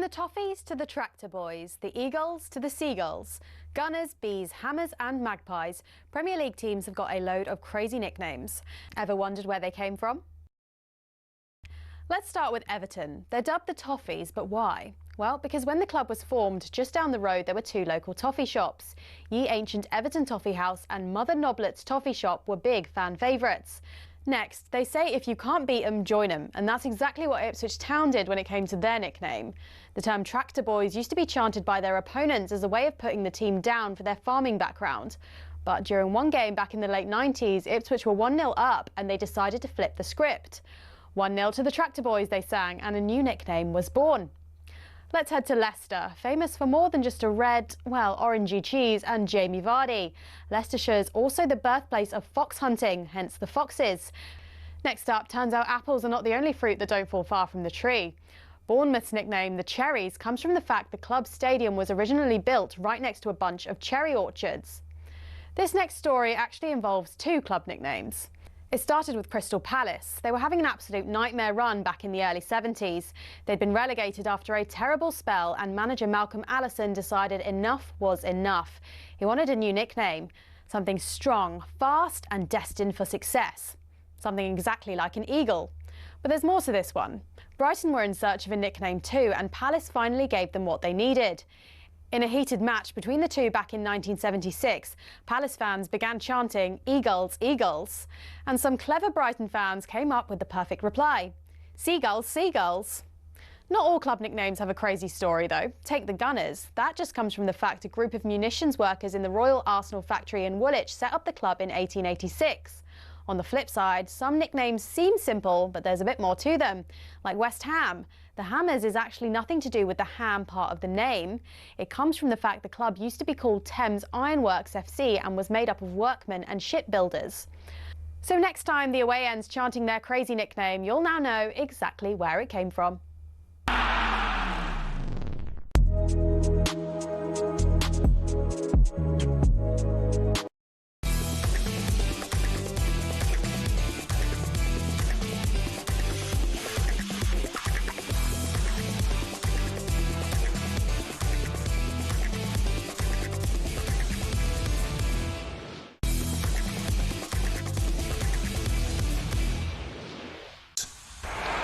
the Toffees to the Tractor Boys, the Eagles to the Seagulls, Gunners, Bees, Hammers and Magpies, Premier League teams have got a load of crazy nicknames. Ever wondered where they came from? Let's start with Everton. They're dubbed the Toffees, but why? Well, because when the club was formed, just down the road there were two local toffee shops. Ye Ancient Everton Toffee House and Mother Noblet's Toffee Shop were big fan favourites. Next, they say if you can't beat 'em, join 'em, and that's exactly what Ipswich Town did when it came to their nickname. The term Tractor Boys used to be chanted by their opponents as a way of putting the team down for their farming background. But during one game back in the late 90s, Ipswich were 1-0 up and they decided to flip the script. 1-0 to the Tractor Boys, they sang, and a new nickname was born. Let's head to Leicester, famous for more than just a red, well, orangey cheese and Jamie Vardy. Leicestershire's also the birthplace of fox hunting, hence the Foxes. Next up, turns out apples are not the only fruit that don't fall far from the tree. Bournemouth's nickname, the Cherries, comes from the fact the club's stadium was originally built right next to a bunch of cherry orchards. This next story actually involves two club nicknames. It started with Crystal Palace. They were having an absolute nightmare run back in the early 70s. They'd been relegated after a terrible spell and manager Malcolm Allison decided enough was enough. He wanted a new nickname, something strong, fast and destined for success. Something exactly like an eagle. But there's more to this one. Brighton were in search of a nickname too, and Palace finally gave them what they needed. In a heated match between the two back in 1976, Palace fans began chanting, "Eagles, Eagles," and some clever Brighton fans came up with the perfect reply, "Seagulls, Seagulls." Not all club nicknames have a crazy story though. Take the Gunners. That just comes from the fact a group of munitions workers in the Royal Arsenal factory in Woolwich set up the club in 1886. On the flip side, some nicknames seem simple, but there's a bit more to them, like West Ham. The Hammers is actually nothing to do with the ham part of the name. It comes from the fact the club used to be called Thames Ironworks FC and was made up of workmen and shipbuilders. So next time the away end's chanting their crazy nickname, you'll now know exactly where it came from.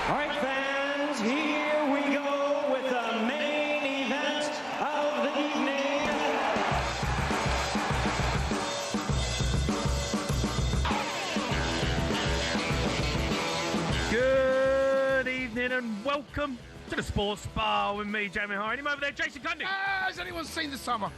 All right, fans, here we go with the main event of the evening. Good evening and welcome to the Sports Bar with me, Jamie O'Hara. Him over there, Jason Cundy. Has anyone seen the summer?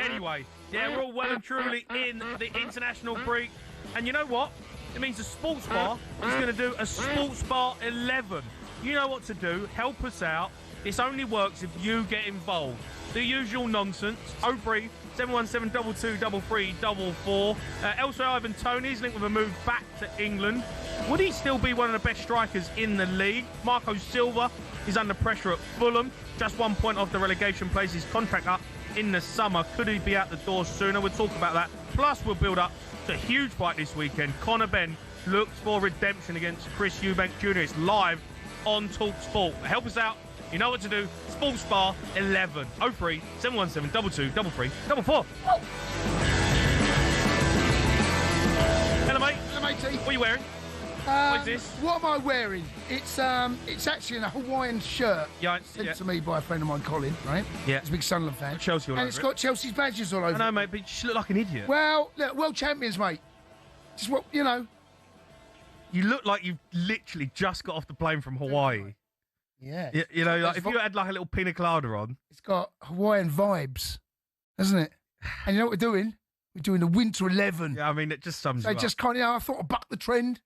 Anyway, yeah, we're all well and truly in the international break. And you know what? It means the Sports Bar is going to do a Sports Bar 11. You know what to do. Help us out. This only works if you get involved. The usual nonsense. 03 717 22 33 elsewhere, Ivan Toney's linked with a move back to England. Would he still be one of the best strikers in the league? Marco Silva is under pressure at Fulham. Just 1 point off the relegation place. His contract up in the summer. Could he be out the door sooner? We'll talk about that. Plus, we'll build up to a huge fight this weekend. Conor Benn looks for redemption against Chris Eubank Jr. It's live on talkSPORT. Help us out. You know what to do. Sports Bar 11 03 717 22 33 44. Hello, mate. Hello, matey. What are you wearing? What is this? What am I wearing? It's actually a Hawaiian shirt Yeah, sent to me by a friend of mine, Colin, right? Yeah. He's a big Sunderland fan. Chelsea all and over it's it. got Chelsea's badges all over I know, it. mate, but you just look like an idiot. Well, look, world champions, mate. Just what, you know. You look like you've literally just got off the plane from Hawaii. Yeah. You know, like if you had like a little pina colada on. It's got Hawaiian vibes, hasn't it? And you know what we're doing? We're doing the Winter 11. Yeah, I mean, it just sums So you up. just kind of, I thought I'd buck the trend.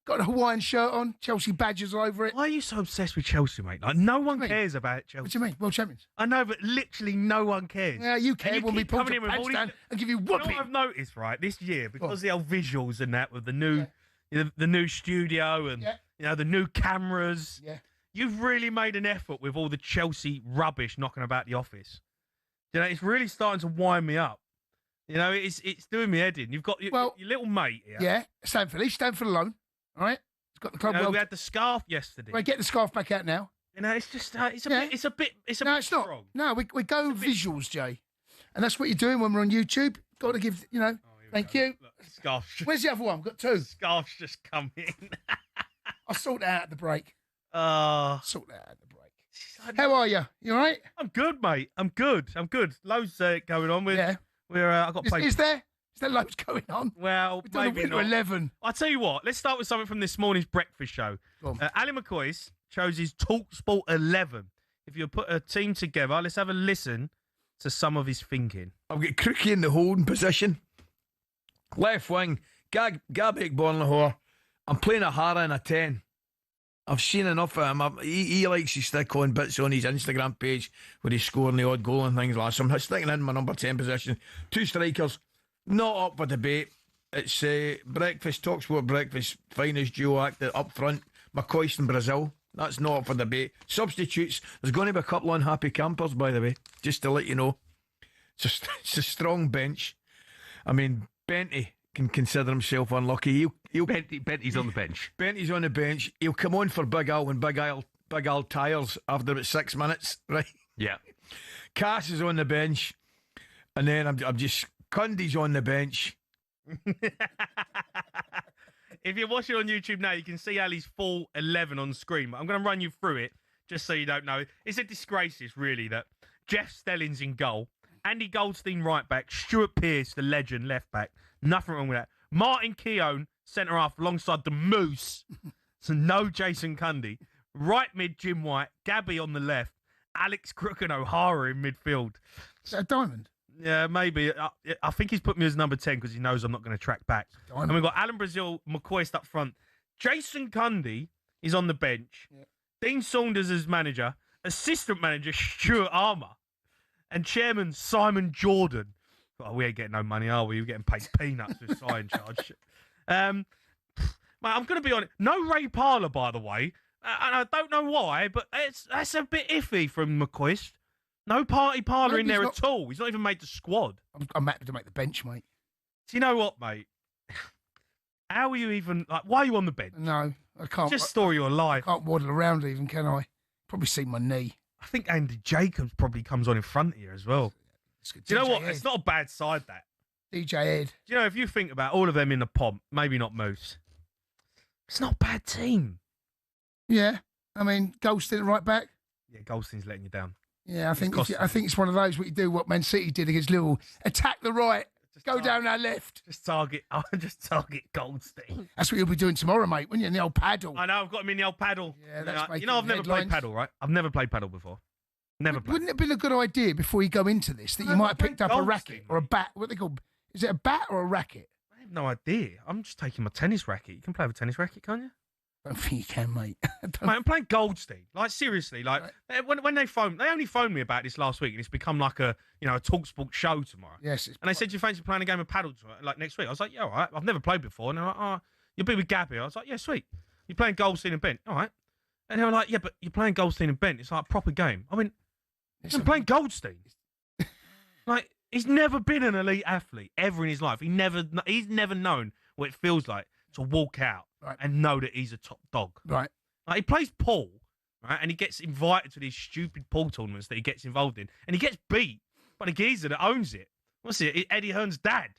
Got a Hawaiian shirt on, Chelsea badges all over it. Why are you so obsessed with Chelsea, mate? Like, no one What do you mean? cares about Chelsea. What do you mean? World champions. I know, but literally no one cares. Yeah, you And care you when we keep pull coming the in with pants all these- down and give you You know whooping. what I've noticed, right, this year, because of the old visuals and that with the new, Yeah. the new studio and, Yeah. you know, the new cameras, Yeah. you've really made an effort with all the Chelsea rubbish knocking about the office. You know, it's really starting to wind me up. You know, it's doing me head in. You've got your little mate here. Yeah, Stanford. He's Stanford alone. All right. Got the club You know, well. we had the scarf yesterday. Right, get the scarf back out now. You know, it's just it's a Yeah. bit No, bit it's not. strong. No, we go visuals, Jay. And that's what you're doing when we're on YouTube. Got to give, Oh, here we thank go. you. Look, scarf's just, Where's the other one? We've got two. scarf's just come in. I'll sort that out at the break. Sort that out at the break. How are you? You all right? I'm good, mate. I'm good. Loads going on. Yeah. I got played. Is there loads going on? Well, We're doing a maybe winter not. 11. I'll tell you what. Let's start with something from this morning's breakfast show. Go on. Ali McCoy's chose his talkSPORT 11. If you put a team together, let's have a listen to some of his thinking. I've got Crookie in the holding position. Left wing, Gabek Bornlahor. I'm playing Haaaaas in a 10. I've seen enough of him. He likes to stick on bits on his Instagram page where he's scoring the odd goal and things like that. So I'm sticking in my number 10 position. Two strikers, not up for debate. It's breakfast, talkSPORT breakfast, finest duo act up front. McCoy in Brazil. That's not up for debate. Substitutes, there's going to be a couple of unhappy campers, by the way, just to let you know. It's a strong bench. I mean, Benty can consider himself unlucky. Benty's on the bench. Benty's on the bench. He'll come on for Big Al when Big Al tires after about 6 minutes, right? Yeah. Cass is on the bench. And then I'm just... Cundy's on the bench. If you're watching on YouTube now, you can see Ali's full 11 on screen. I'm going to run you through it, just so you don't know. It's a disgrace, it's really, that Jeff Stelling's in goal, Andy Goldstein right back, Stuart Pearce, the legend, left back. Nothing wrong with that. Martin Keown, centre half, alongside the Moose. So no Jason Cundy. Right mid, Jim White. Gabby on the left. Alex Crook and O'Hara in midfield. Is that a diamond? Yeah, maybe. I think he's put me as number 10 because he knows I'm not going to track back. Diamond. And we've got Alan Brazil, McCoy up front. Jason Cundy is on the bench. Yeah. Dean Saunders as manager. Assistant manager, Stuart Armour. And chairman, Simon Jordan. Oh, we ain't getting no money, are we? We're getting paid peanuts with Si in charge. Mate, I'm going to be honest. No Ray Parlour, by the way. And I don't know why, but that's a bit iffy from McCoy. No Parlour in there at all. He's not even made the squad. I'm happy to make the bench, mate. Do you know what, mate? How are you even... why are you on the bench? No, I can't. Just story your life. I can't waddle around even, can I? Probably see my knee. I think Andy Jacobs probably comes on in front of you as well. Do you know what? Ed. It's not a bad side, that. DJ Ed. Do you know, if you think about all of them in the pomp, maybe not Moose, it's not a bad team. Yeah. I mean, Goldstein right back. Yeah, Goldstein's letting you down. Yeah, I think cost I think it's one of those what you do what Man City did against Liverpool. Attack the right, go down our left. Just target Goldstein. That's what you'll be doing tomorrow, mate, when you're in the old paddle. I know, I've got him in the old paddle. Yeah, that's you know, I've never played headlines. paddle, right? I've never played paddle before. Never played. Wouldn't it have been a good idea before you go into this that you might have picked up a racket or a bat? What they call? Is it a bat or a racket? I have no idea. I'm just taking my tennis racket. You can play with a tennis racket, can't you? I don't think you can, mate. Mate, I'm playing Goldstein. Like, seriously, like, when they only phoned me about this last week, and it's become like a talkSPORT show tomorrow. Yes. And they said, you fancy playing a game of paddle like next week? I was like, yeah, all right. I've never played before. And they're like, oh, you'll be with Gabby. I was like, yeah, sweet. You're playing Goldstein and Bent. All right. And they were like, yeah, but you're playing Goldstein and Bent. It's like a proper game. I mean, I'm playing Goldstein. Like, he's never been an elite athlete ever in his life. He's never known what it feels like to walk out and know that he's a top dog. Right. Like, he plays pool, right, and he gets invited to these stupid pool tournaments that he gets involved in, and he gets beat by the geezer that owns it. What's it? Eddie Hearn's dad.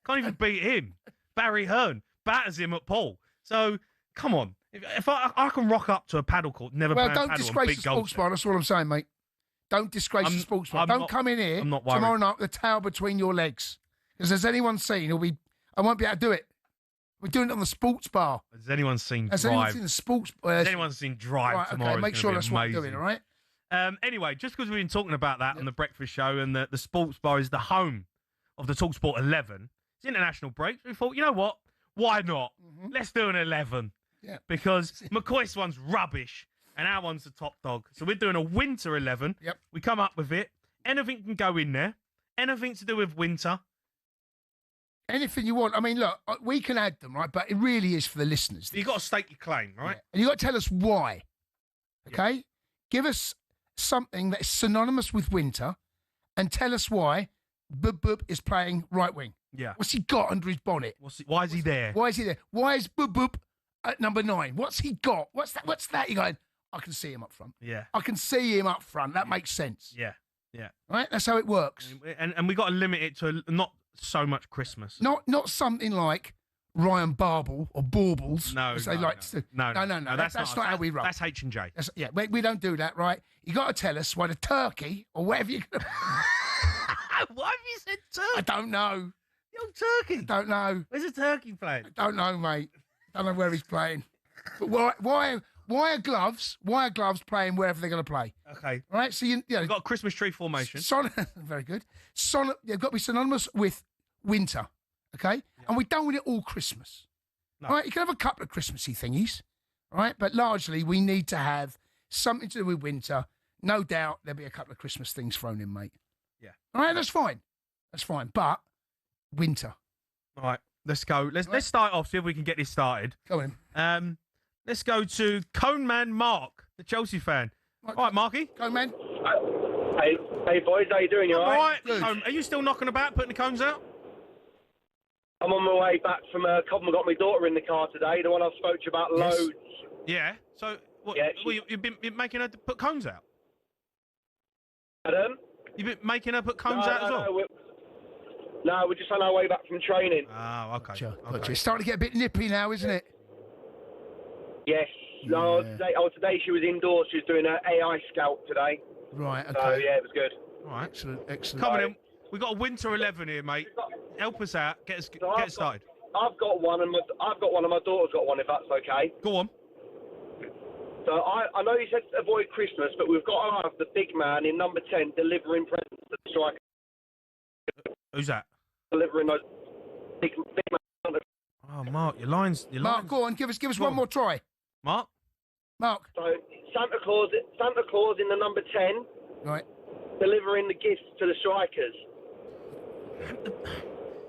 Can't even beat him. Barry Hearn batters him at pool. So, come on. If I can rock up to a paddle court, never play a paddle, don't disgrace the sports bar. That's all I'm saying, mate. Don't disgrace the sports bar. Don't come in here tomorrow night with a towel between your legs. Because has anyone seen, I won't be able to do it. We're doing it on the sports bar. Has anyone seen Drive? Has anyone seen the sports bar? Has anyone seen Drive right, tomorrow? Okay, make sure that's what I'm doing, all right? Anyway, just because we've been talking about that on the breakfast show, and the sports bar is the home of the talkSPORT 11. It's international break. We thought, you know what? Why not? Let's do an 11. Yeah. Because McCoy's one's rubbish, and our one's the top dog. So we're doing a winter 11. Yep. We come up with it. Anything can go in there. Anything to do with winter. Anything you want. I mean, look, we can add them, right? But it really is for the listeners. You've got to stake your claim, right? Yeah. And you've got to tell us why. Okay? Yeah. Give us something that is synonymous with winter and tell us why Bub Bub is playing right wing. Yeah. What's he got under his bonnet? Why is he there? Why is he there? Why is Bub Bub at number 9. What's he got? What's that? You're going, I can see him up front. Yeah. I can see him up front. That makes sense. Yeah. Right? That's how it works. And we got to limit it to not so much Christmas. Not something like Ryan Barble or Baubles. No, as they like to do. No. That's not how we roll. That's H&J. Yeah, we don't do that, right? You got to tell us why the turkey or whatever you're going to... Why have you said turkey? I don't know. You're turkey. Don't know. Where's the turkey playing? Don't know, mate. Don't know where he's playing. But why are gloves? Why are gloves playing wherever they're going to play? Okay. Right. So you know, We've got a Christmas tree formation. Very good. They've got to be synonymous with winter. Okay. Yeah. And we don't want it all Christmas. No. Right. You can have a couple of Christmassy thingies. Right. But largely we need to have something to do with winter. No doubt there'll be a couple of Christmas things thrown in, mate. Yeah. All right. That's fine. But winter. All right. Let's go. Let's start off. See if we can get this started. Go in. Let's go to Cone Man Mark, the Chelsea fan. All right, Marky. Cone Man. Hey boys, how you doing? You all right? Are you still knocking about, putting the cones out? I'm on my way back from Cobham. I got my daughter in the car today, the one I spoke to you about loads. Yeah. So, what? Yeah, you've been making her put cones out? Pardon? You've been making her put cones out as well? No, we're just on our way back from training. Oh, okay. Gotcha. Okay. It's starting to get a bit nippy now, isn't it? Yes. No, today she was indoors. She was doing her AI scout today. Right, okay. So, yeah, it was good. All right. Excellent. Coming in. We've got a winter 11 here, mate. Help us out. Get us started. I've got one, and my daughter's got one, if that's okay. Go on. So I know you said avoid Christmas, but we've got to have the big man in number 10 delivering presents to the striker. Who's that? Delivering those big man. Oh, Mark, your lines. Mark, go on. Give us one more try. Mark. So Santa Claus in the number 10. Right. Delivering the gifts to the strikers.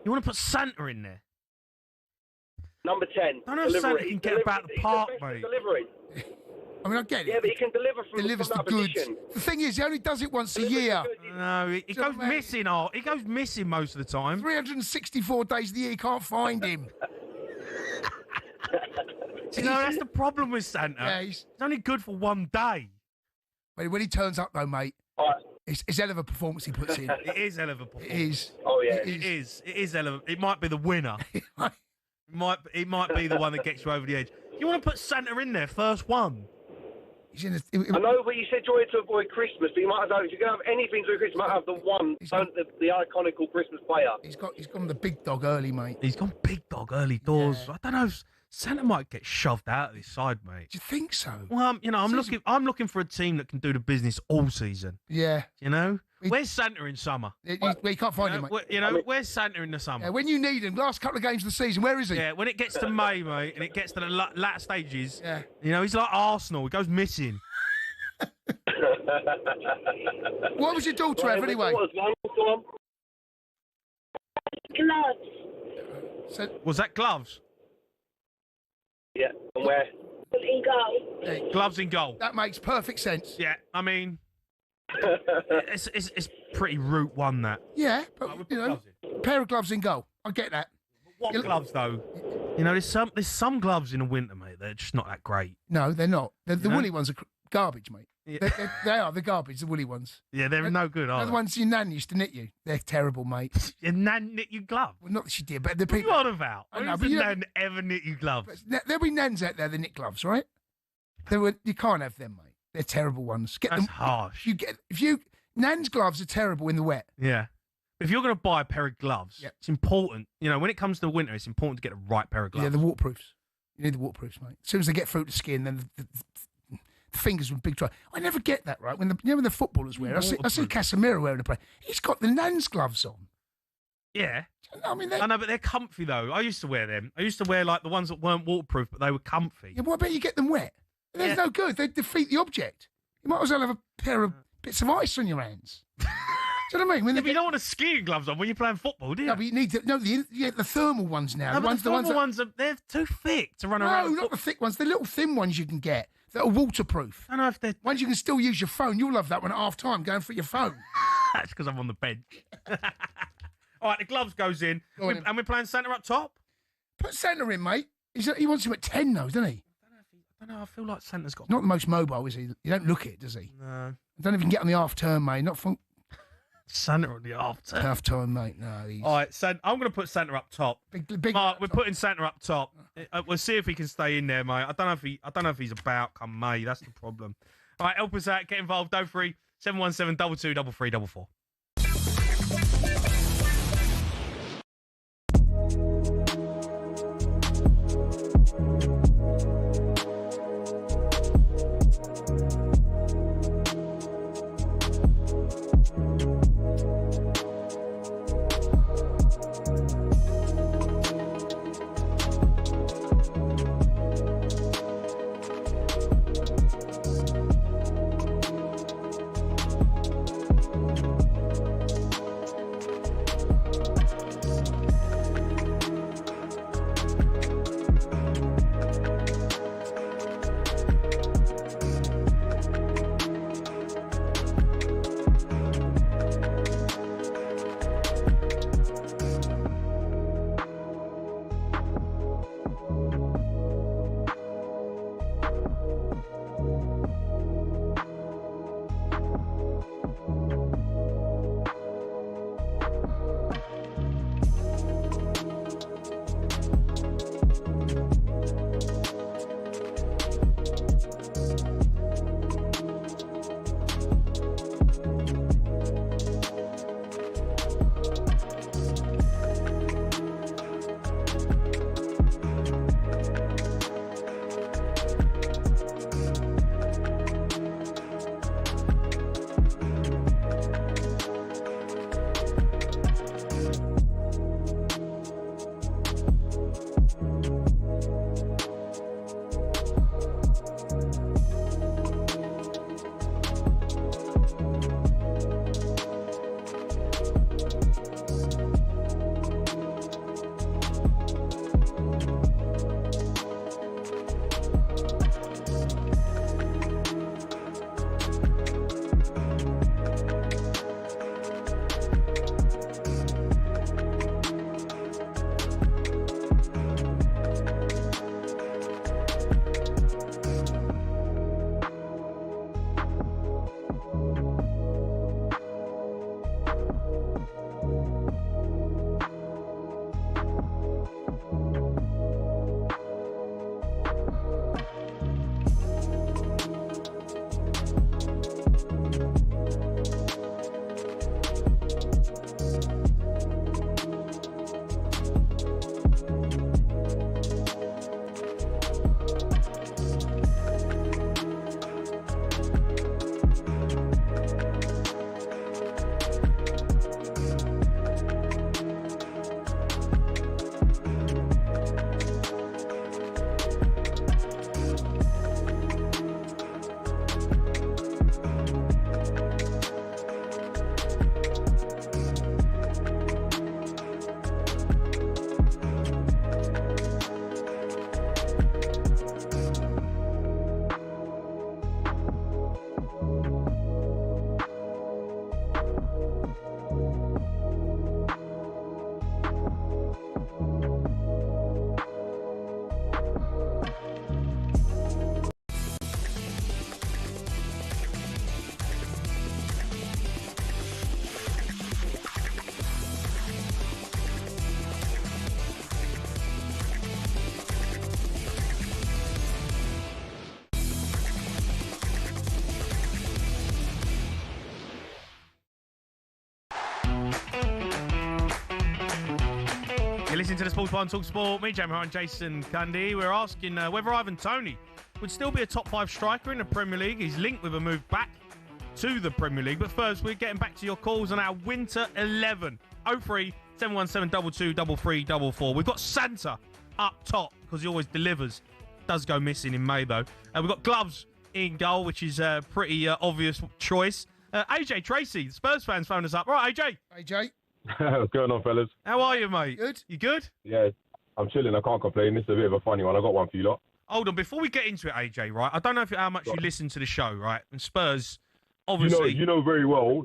You want to put Santa in there? Number 10. I don't know if Santa can get about the park, mate. Delivery. I mean, I get it. Yeah, but he can deliver from delivers that the goods. position. The thing is, he only does it once a year. No, he goes missing. He goes missing most of the time. 364 days of the year, you can't find him. You know, that's the problem with Santa. Yeah, he's only good for one day. When he turns up, though, mate, it's hell of a performance he puts in. It is hell of a performance. It is. Oh, yeah. It is hell of a... It might be the winner. It might be the one that gets you over the edge. You want to put Santa in there, first one? I know, but you said you wanted to avoid Christmas, but you might have, if you're going to have anything to do with Christmas, you might have the one, the iconical Christmas player. He's gone the big dog early, mate. He's gone big dog early doors. Yeah. I don't know. Santa might get shoved out of his side, mate. Do you think so? Well, I'm looking for a team that can do the business all season. Yeah. You know, where's Santa in summer? You can't find him, mate. Where's Santa in the summer? Yeah, when you need him, last couple of games of the season, where is he? Yeah, when it gets to May, mate, and it gets to the latter stages, yeah. You know, he's like Arsenal. He goes missing. What was your daughter have, anyway? Gloves. Was that gloves? Yeah, and where? In goal. Yeah. Gloves in goal. That makes perfect sense. Yeah, I mean, it's pretty route one, that. Yeah, but, a pair of gloves in goal. I get that. What gloves, though? You know, there's some gloves in the winter, mate, they're just not that great. No, they're not. The woolly ones are garbage, mate. Yeah. They are the garbage, the woolly ones. Yeah, they're no good, are They're they? the ones your nan used to knit you. They're terrible, mate. Your nan knit you gloves? Well, not that she did, but the What are people... you on about? I know, When's but the you know- nan ever knit you gloves? There'll be nans out there that knit gloves, right? You can't have them, mate. They're terrible ones. Get That's them. harsh. Nan's gloves are terrible in the wet. Yeah. If you're going to buy a pair of gloves, Yep. it's important. You know, when it comes to winter, it's important to get the right pair of gloves. Yeah, the waterproofs. You need the waterproofs, mate. As soon as they get through the skin, then the fingers with big try. I never get that, right? When the footballers wear, I see Casemiro wearing a play. He's got the nan's gloves on. Yeah. I mean, I know, but they're comfy, though. I used to wear them. I used to wear, like, the ones that weren't waterproof, but they were comfy. Yeah, well, I bet you get them wet. They're no good. They defeat the object. You might as well have a pair of bits of ice on your hands. Do you know what I mean? But you don't want to skiing gloves on when you're playing football, do you? No, but you need to. No, the thermal ones now. No, the ones they're too thick to run around. No, not the thick ones. The little thin ones you can get that are waterproof. I don't know if they're... Ones you can still use your phone. You'll love that one at half time, going for your phone. That's because I'm on the bench. All right, the gloves goes in. And we're playing Santa up top? Put Santa in, mate. He wants him at 10, though, doesn't he? I don't know. I feel like Santa's got... Not the most mobile, is he? You don't look it, does he? No. I don't even get on the half turn, mate. Not from Santa on the half turn. Half turn, mate. No. All right, I'm going to put Santa up top. Big. Mark, we're putting Santa up top. We'll see if he can stay in there, mate. I don't know if he's about come May. That's the problem. All right, help us out. Get involved. 03 717 22 33 44. You're listening to the Sports Bar on talkSPORT. Me, Jamie O'Hara, and Jason Cundy. We're asking whether Toney would still be a top 5 striker in the Premier League. He's linked with a move back to the Premier League. But first, we're getting back to your calls on our Winter 11. 03 717 22 33 We've got Santa up top because he always delivers. Does go missing in May, though. We've got Gloves in goal, which is a pretty obvious choice. AJ Tracy, the Spurs fans, phoned us up. Right, AJ. AJ. What's going on, fellas? How are you, mate? Good. You good? Yeah, I'm chilling. I can't complain. This is a bit of a funny one. I got one for you lot. Hold on, before we get into it, AJ, right? I don't know how much you listen to the show, right? And Spurs, obviously... You know very well.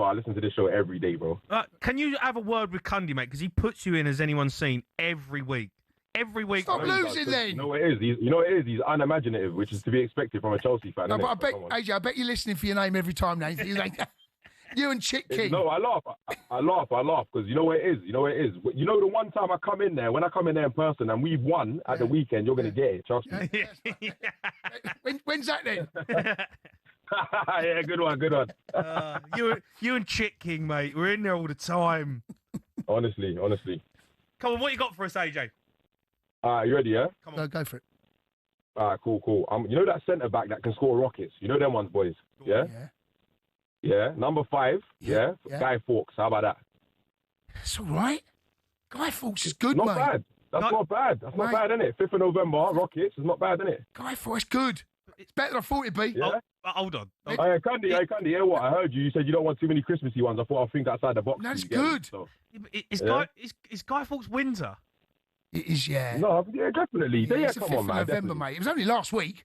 I listen to this show every day, bro. Can you have a word with Cundy, mate? Because he puts you in, as anyone's seen, every week. every week. Stop losing then. You know what it is? He's unimaginative, which is to be expected from a Chelsea fan. No, but innit? AJ, I bet you're listening for your name every time, Nathan. You're like, you and Chick King. No, I laugh because you know what it is. You know the one time I come in there, when I come in there in person and we've won at the weekend, you're gonna get it. Trust me. When's that then? Yeah, good one. You and Chick King, mate. We're in there all the time. Honestly. Come on, what you got for us, AJ? You ready? Yeah. Come on, go for it. Cool. You know that centre back that can score rockets. You know them ones, boys. Yeah. Yeah. Number 5. Yeah. Guy Fawkes. How about that? It's all right. Guy Fawkes is good, not mate. Bad. That's not bad. That's not bad, isn't it? 5th of November, Rockets is not bad, isn't it? Guy Fawkes, good. It's better than I thought it'd be. Yeah. Hold on. Hey, Cundy, hear what? I heard you. You said you don't want too many Christmassy ones. I thought I'll think outside the box. That's good. Is Guy Fawkes winter? It is, yeah. No, yeah, definitely. Yeah, it's the come 5th on, man. of November, mate. It was only last week.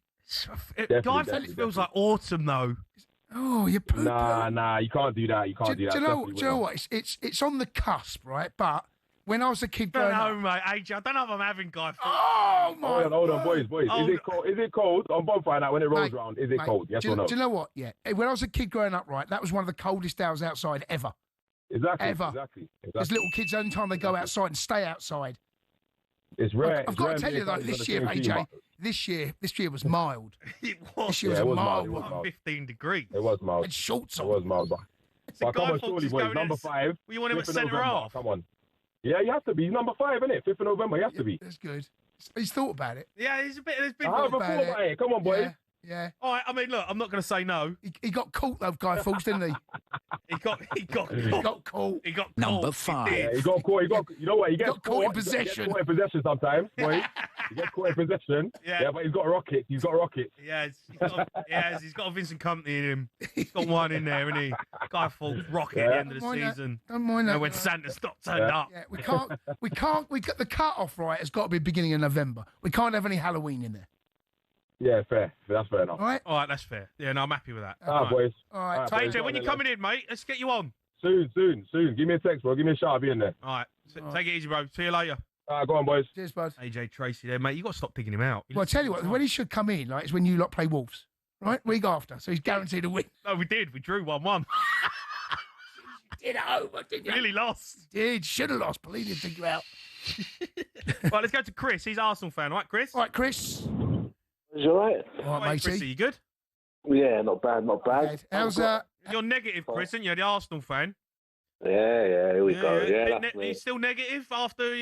Guy Fawkes feels like autumn, though. Oh, you're poo-poo. Nah, you can't do that. Do you know what? It's on the cusp, right? But when I was a kid growing up... mate, AJ, I don't know if I'm having Guy Fawkes. Oh, my Hold on, boys. Is it cold? I'm bonfire now when it rolls round. Is it cold? Yes or no? Do you know what? Yeah. When I was a kid growing up, right, that was one of the coldest hours outside ever. Exactly. Because little kids, the only time they go outside and stay outside. It's rare. I've got to tell you, though, this year, AJ, this year was mild. It was. This year was a mild one. one. 15 degrees. It was mild. And shorts on. It was mild. But come on, surely, boys. Number 5. Well, you want him at centre half? Come on. Yeah, you have to be. He's number 5, isn't it? 5th of November, you have to be. That's good. He's thought about it. Yeah, he's been thought about it. Come on, boys. Yeah. All right, I mean, look, I'm not going to say no. He got caught, though, Guy Fawkes, didn't he? He got caught. He got caught. Number 5. He got caught. You know what? He gets caught in possession. He gets caught in possession sometimes, boys. He gets caught in possession. Yeah, but he's got rockets. He's got a Vincent Company in him. He's got one in there, isn't he? Guy Fawkes rocket at the end of the season. Don't mind that. When Santa stopped turned up. Yeah, we got the cut-off, right, has got to be beginning of November. We can't have any Halloween in there. Yeah, fair. That's fair enough. All right, that's fair. Yeah, no, I'm happy with that. Boys. All right. So, AJ, when you coming in, mate? Let's get you on. Soon. Give me a text, bro. Give me a shout. I'll be in there. All right. Take it easy, bro. See you later. Go on, boys. Cheers, bud. AJ Tracy there, mate. You got to stop digging him out. Well, I tell you what, when he should come in, like, is when you lot play Wolves, right? Week after, so he's guaranteed to win. No, we did. We drew 1-1. Did over, didn't you? Really lost. Should have lost. Believe didn't dig you out. Right, let's go to Chris. He's Arsenal fan, all right, Chris? All right, Chris. Is you all right? All right, Chris, matey. are you good? Yeah, not bad. Okay. How's that? You're negative, Chris, aren't you? The Arsenal fan. Yeah, here we go. Yeah, Are you still negative after,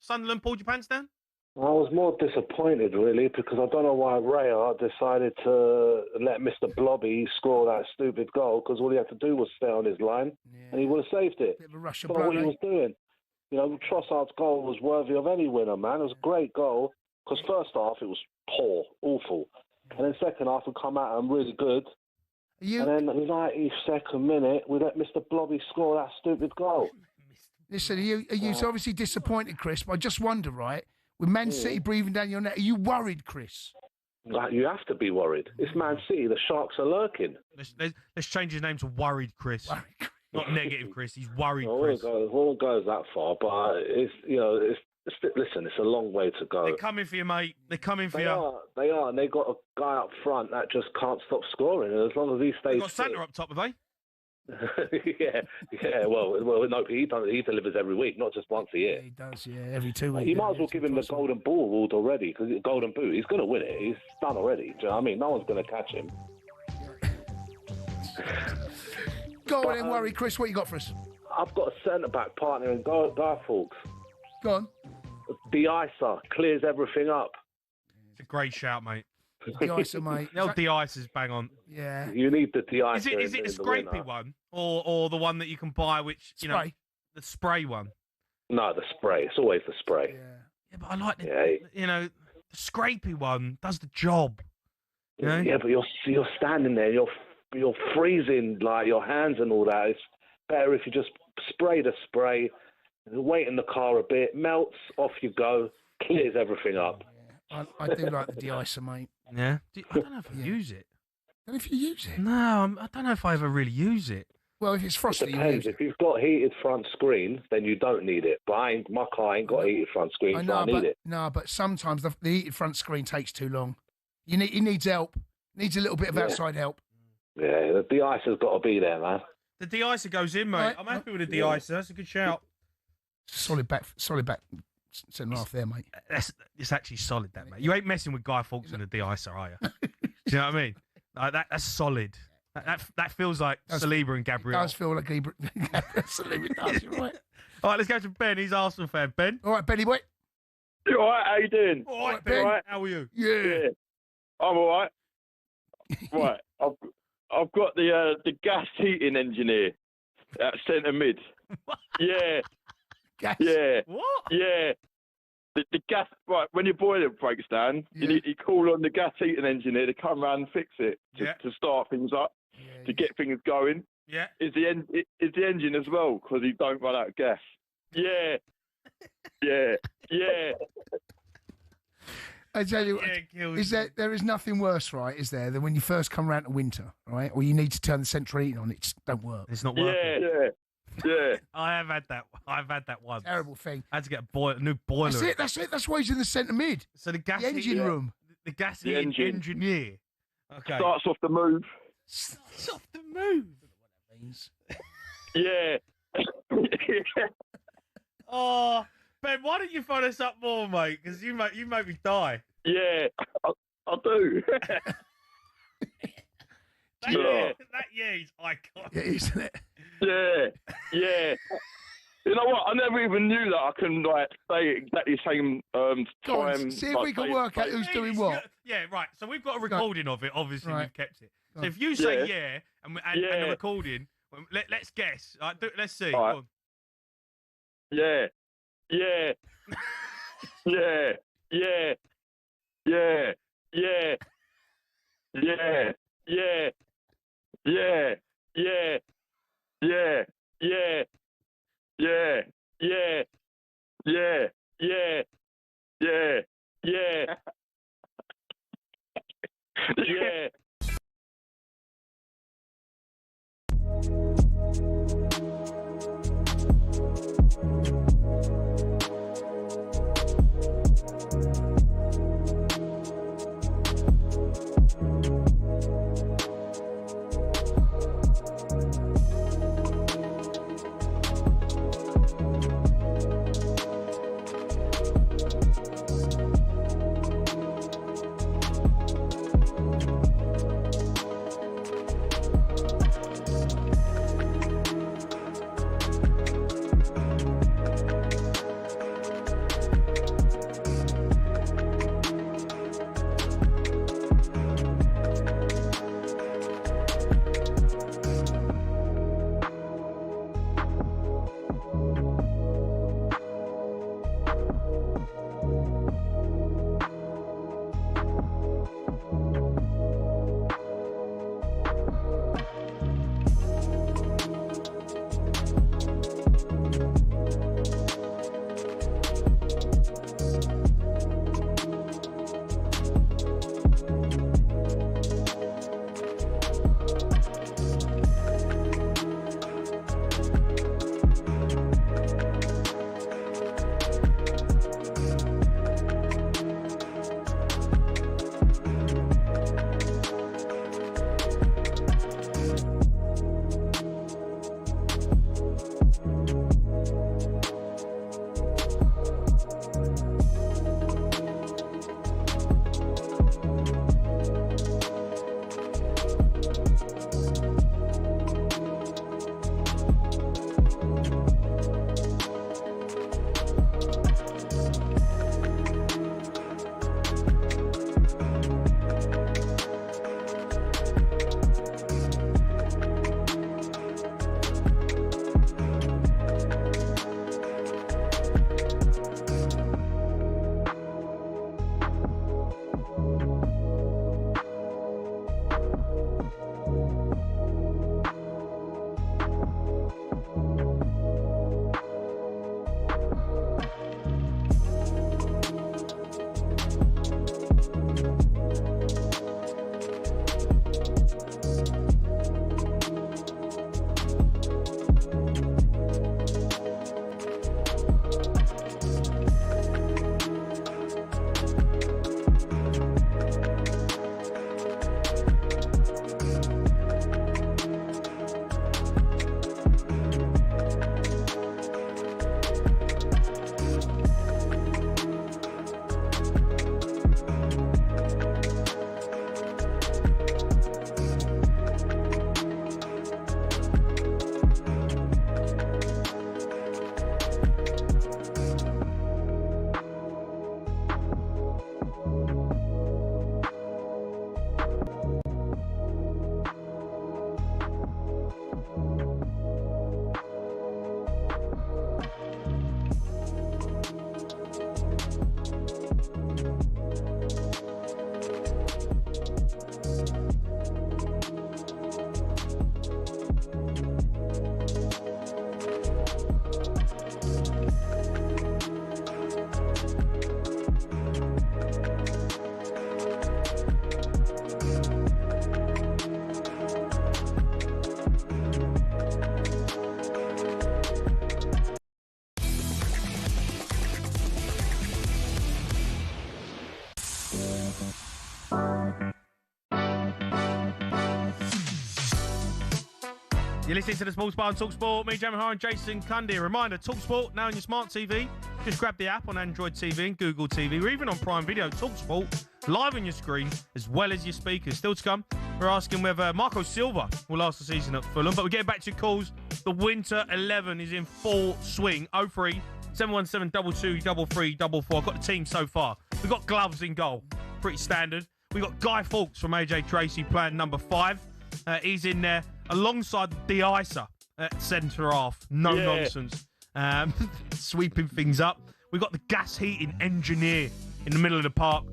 Sunderland pulled your pants down? I was more disappointed, really, because I don't know why Raya decided to let Mr. Blobby score that stupid goal, because all he had to do was stay on his line, and he would have saved it. Bit of a rush of I don't know blood, what he was doing. Trossard's goal was worthy of any winner, man. It was a great goal, because first half it was poor, awful. And then second half we come out and really good. And then in the 92nd minute, we let Mr. Blobby score that stupid goal. Listen, are you obviously disappointed, Chris, but I just wonder, right, with Man City breathing down your neck, are you worried, Chris? You have to be worried. It's Man City. The Sharks are lurking. Let's change his name to Worried Chris. Not negative Chris. He's Worried I Chris. I won't go that far, but listen, it's a long way to go. They're coming for you, mate. They're coming for you. They are, and they got a guy up front that just can't stop scoring. And as long as he stays, They've got Santa up top, have they? yeah. Well, no, he delivers every week, not just once a year. Yeah, he does, every 2 weeks. You might as well give him the golden ball award already, because golden boot. He's going to win it. He's done already. Do you know what I mean? No one's going to catch him. Go on and worry, Chris. What you got for us? I've got a centre back partner in Guy Fawkes. Go on. De-icer clears everything up. It's a great shout, mate. De-icer, mate. The old de-icer's bang on. Yeah. You need the de-icer. Is it a scrapey one, or the one that you can buy, which spray? The spray one? No, the spray. It's always the spray. Yeah, but I like the scrapey one does the job. Yeah, but you're standing there, you're freezing, like your hands and all that. It's better if you just spray the spray, wait in the car a bit, melts, off you go, clears everything up. Yeah. I do like the de-icer, mate. Yeah? I don't know if I use it. And if you use it? No, I don't know if I ever really use it. Well, if it's frosty, it depends. If you've got heated front screen, then you don't need it. But my car ain't got heated front screen, so I need it. No, but sometimes the heated front screen takes too long. He needs help. Needs a little bit of outside help. Yeah, the de-icer's got to be there, man. The de-icer goes in, mate. I'm happy with the de-icer. That's a good shout. Solid back centre half there, mate. It's actually solid, that, mate. You ain't messing with Guy Fawkes and the de-icer, are you? Do you know what I mean? Like, that's solid. That feels like Saliba and Gabriel. It does feel like Saliba does, you're right. All right, let's go to Ben. He's Arsenal fan. Ben? All right, Benny boy. You all right? How you doing? All right, Ben. Right. How are you? Yeah. I'm all right. Right. I've got the gas heating engineer at centre mid. What? Yeah. Gas? Yeah. What? Yeah. The gas, right, when your boiler breaks down, you call on the gas heating engineer to come round and fix it, to start things up, to get things going. Yeah. Is the engine as well, because you don't run out of gas. Yeah. Yeah. Yeah. I tell you, there is nothing worse, right, is there, than when you first come round to winter, right, or you need to turn the central heating on, it just don't work. It's not working. Yeah. I have had that. I've had that once. Terrible thing. I had to get a new boiler. That's it. That's why he's in the centre mid. So the gas engine room. The gas engineer. Okay. Starts off the move. Starts off the move. I don't know what that means. Yeah. Oh, Ben, why don't you phone us up more, mate? Because you make me die. Yeah, I do. That is iconic. Yeah, isn't it? Yeah. You know what? I never even knew that I can say exactly the same time. See if we can work out who's doing what. Yeah, right. So we've got a recording of it. Obviously, we've kept it. So if you say and the recording, let's guess. Let's see. All right. Yeah. Yeah. Yeah. Yeah. Yeah. Yeah. Yeah. Yeah. Yeah. Yeah. Yeah. Yeah. Yeah. Yeah. Yeah. Yeah. Yeah. Yeah. Yeah. You're listening to the Sports Bar on talkSPORT. Me, Jamie O'Hara and Jason Cundy. A reminder, talkSPORT now on your smart TV. Just grab the app on Android TV and Google TV. We're even on Prime Video. talkSPORT live on your screen as well as your speakers. Still to come, we're asking whether Marco Silva will last the season at Fulham. But we're getting back to your calls. The Winter 11 is in full swing. 03 717 22 33 I've got the team so far. We've got Gloves in goal. Pretty standard. We've got Guy Fawkes from AJ Tracy playing number 5. He's in there alongside the de-icer at centre half. No nonsense. Sweeping things up. We've got the gas heating engineer in the middle of the park.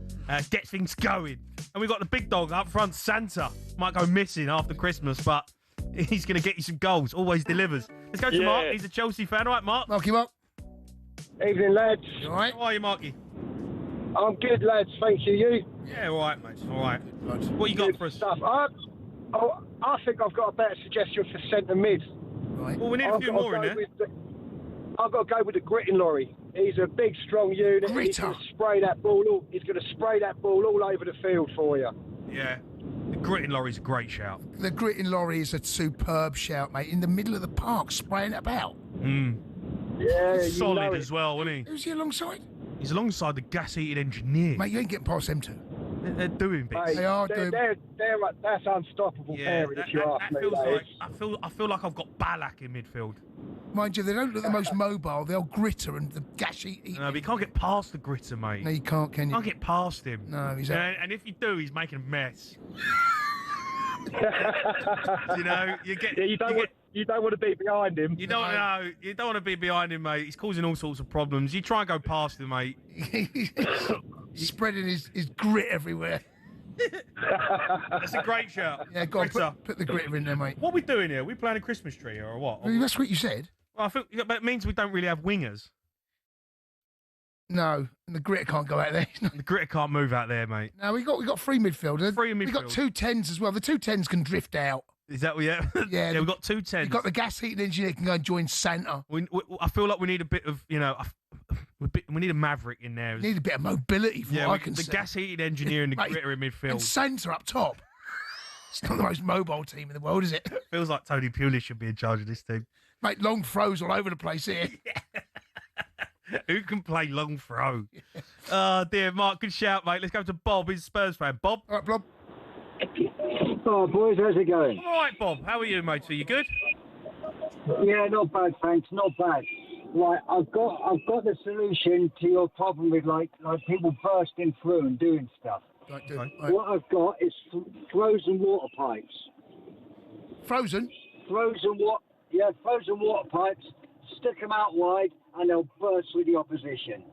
Get things going. And we've got the big dog up front, Santa. Might go missing after Christmas, but he's going to get you some goals. Always delivers. Let's go to Mark. He's a Chelsea fan. All right, Mark? Marky Mark. Evening, lads. You all right? How are you, Marky? I'm good, lads. Thank you. You? Yeah, all right, mate. All right. What you got for us? Stuff. I think I've got a better suggestion for centre mid. Right. Well, we need a few more in there. I've got to go with the gritting lorry. He's a big, strong unit. Gritter. He's going to spray that ball. He's going to spray that ball all over the field for you. Yeah. The gritting lorry's a great shout. The gritting lorry is a superb shout, mate. In the middle of the park, spraying it about. Yeah, He's solid as well, isn't he? Who's he alongside? He's alongside the gas-heated engineer. Mate, you ain't getting past them two. They're doing bits. Mate, They are doing. that's unstoppable pairing, if you ask me. feels That like, is. I feel like I've got Ballack in midfield. Mind you, they don't look the most mobile. They'll gritter and the gas eat. No, but you can't get past the gritter, mate. No, you can't, can you? Can't get past him. No, he's and if you do, he's making a mess. You get. Yeah, you don't want to be behind him. You don't know. You don't want to be behind him, mate. He's causing all sorts of problems. You try and go past him, mate. He's spreading his grit everywhere. That's a great shout. Yeah, go on, put the gritter in there, mate. What are we doing here? Are we playing a Christmas tree or what? Well, that's what you said. Well, I think that means we don't really have wingers. No, and the gritter can't go out there. The gritter can't move out there, mate. No, we got three midfielders. We got 2 10s as well. The 2 10s can drift out. Is that what? Yeah. Yeah, We've got 2 10s. We've got the gas heating engineer can go and join Santa. I feel like we need a bit of, we need a maverick in there. We need a bit of mobility for what I can the see. gas heating engineer and the gritter in midfield. And Santa up top. It's not the most mobile team in the world, is it? Feels like Tony Pulis should be in charge of this team. Mate, long throws all over the place here. Who can play long throw? Oh, dear. Mark, good shout, mate. Let's go to Bob. He's a Spurs fan. Bob? All right, Bob. Oh, boys, how's it going? All right, Bob. How are you, mate? Are you good? Yeah, not bad, thanks. Not bad. Right, I've got the solution to your problem with like people bursting through and doing stuff. Right. What I've got is frozen water pipes. Frozen? Frozen water pipes. Stick them out wide, and they'll burst with the opposition.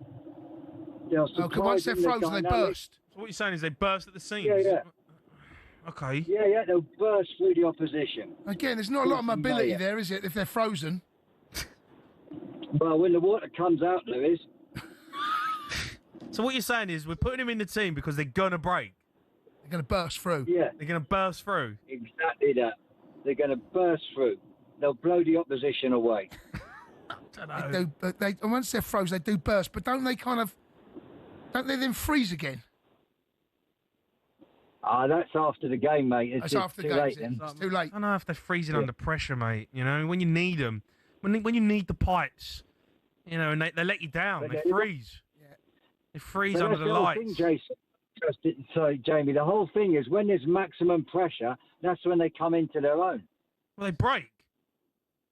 Once they're frozen, they burst. So what you're saying is they burst at the seams? Yeah. Okay. Yeah, they'll burst through the opposition. Again, there's not a lot of mobility there, is it, if they're frozen? Well, when the water comes out, there is. So what you're saying is we're putting them in the team because they're going to break? They're going to burst through? Yeah. They're going to burst through? Exactly that. They're going to burst through. They'll blow the opposition away. I don't know. And once they're frozen, they do burst, but don't they then freeze again? That's after the game, mate. It's after the game. Late, it's too late. I don't know if they're freezing under pressure, mate. When you need them, when you need the pipes, and they let you down, they freeze. Yeah. They freeze under the lights. Thing, Jason. Sorry, Jamie. The whole thing is when there's maximum pressure, that's when they come into their own. Well, they break.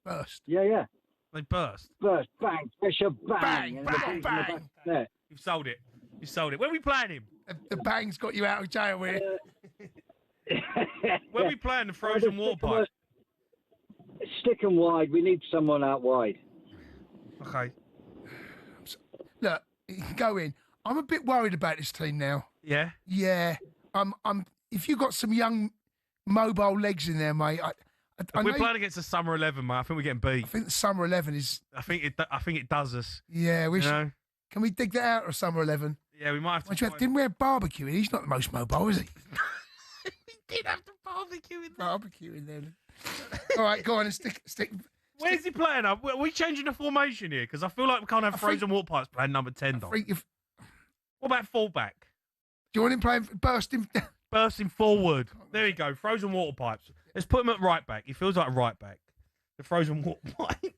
Burst. Yeah. They burst. Burst, bang, pressure, bang. Bang. There. You've sold it. Where are we playing him? The bang's got you out of jail, Where are we playing the frozen water pipe? Stick them wide. We need someone out wide. Okay. Look, you can go in. I'm a bit worried about this team now. Yeah? Yeah. If you've got some young, mobile legs in there, mate. We're playing against the Summer 11, mate. I think we're getting beat. I think the Summer 11 is... I think it does us. Yeah, we should... Can we dig that out of Summer 11? Yeah, we might have to. Didn't we have barbecue in? He's not the most mobile, is he? We did have the barbecue in there. Barbecue in there. All right, go on and stick. Where's he playing up? Are we changing the formation here? Because I feel like we can't have frozen water pipes playing number 10, Dom. What about fullback? Do you want him playing bursting? Bursting forward. There you go. Frozen water pipes. Let's put him at right back. He feels like a right back. The frozen water pipe. Oh, my God, this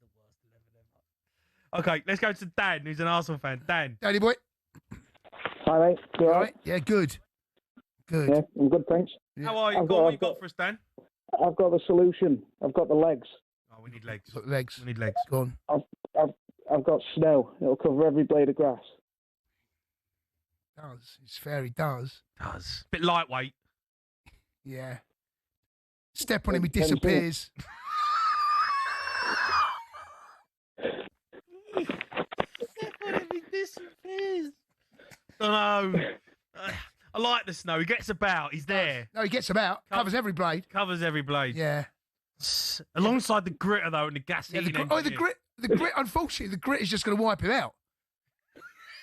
is the worst 11 ever. Okay, let's go to Dan, who's an Arsenal fan. Dan. Danny boy. Hi, mate. You all right? Yeah, good. Good. Yeah, I'm good, thanks. Yeah. How are you? What you got for us, Dan? I've got the solution. I've got the legs. Oh, we need legs. Legs. We need legs. Go on. I've got snow. It'll cover every blade of grass. Does. It's fair, he does. Does. Bit lightweight. Yeah. Step on him, he disappears. Step on him, he disappears. Don't know. I like the snow. He gets about. He's there. No, he gets about. Covers every blade. Covers every blade. Yeah. Alongside the gritter, though, and the gas heating the grit, unfortunately, the grit is just going to wipe him out.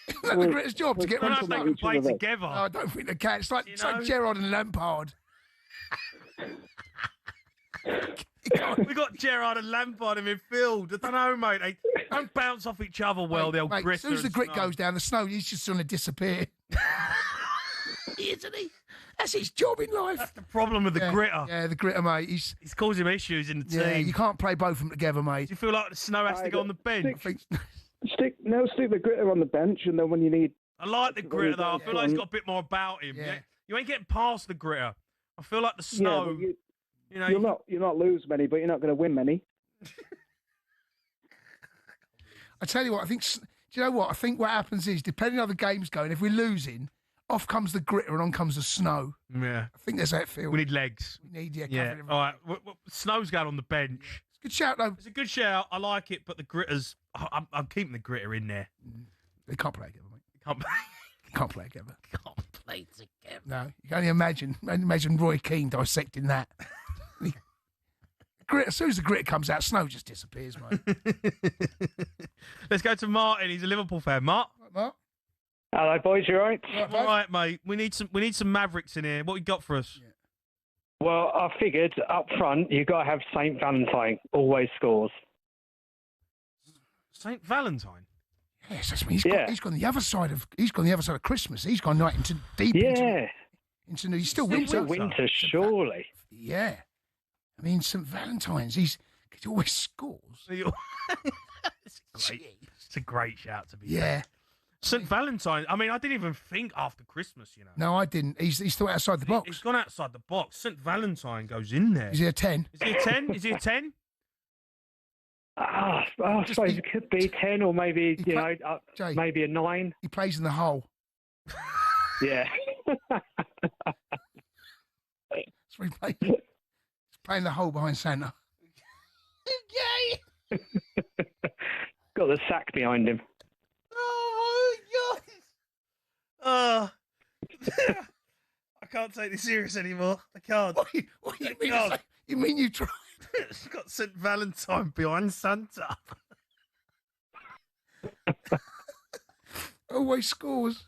Isn't that the gritter's job to get rid of snow? They can play together. No, I don't think they can. It's like Gerrard and Lampard. We got Gerrard and Lampard in midfield. I don't know, mate. They don't bounce off each other well. They'll grit. As soon as the grit goes down, the snow, he's just going to disappear. Isn't he? That's his job in life. That's the problem with the gritter. Yeah, the gritter, mate. He's causing issues in the team. Yeah, you can't play both of them together, mate. Do you feel like the snow has to go on the bench? Stick the gritter on the bench, and then when you need... I like the gritter, though. I feel like he's got a bit more about him. Yeah. You ain't getting past the gritter. I feel like the snow... Yeah, you're not lose many, but you're not going to win many. I tell you what, I think... Do you know what? I think what happens is, depending on how the game's going, if we're losing... Off comes the gritter and on comes the snow. Yeah. I think that's how it feels. We need legs. We need, yeah. All right. Snow's going on the bench. It's a good shout, though. It's a good shout. I like it, but the gritter's... I'm keeping the gritter in there. They can't play together, mate. Can't play together. Can't play together. No, you can only imagine Roy Keane dissecting that. As soon as the gritter comes out, snow just disappears, mate. Let's go to Martin. He's a Liverpool fan. Mark? Mark? Hello, boys. You all right? All right, mate. We need some Mavericks in here. What you got for us? Yeah. Well, I figured up front you got to have Saint Valentine. Always scores. Saint Valentine. Yes, that's me. He's gone the other side of Christmas. He's gone right into deep. Yeah. Into he's still winter. Winter, surely. Yeah. I mean, St. Valentine's. He always scores. It's a great shout to be. Yeah. St. Valentine. I mean, I didn't even think after Christmas, you know. No, I didn't. He's still outside the box. He's gone outside the box. St. Valentine goes in there. Is he a 10? Is he a 10? Is he a 10? I suppose it could be 10 or maybe, maybe a 9. He plays in the hole. Yeah. That's what he plays. He's playing the hole behind Santa. Okay. Got the sack behind him. Oh, I can't take this serious anymore. I can't. What do you mean? You mean you tried? It's got St. Valentine behind Santa. Always scores.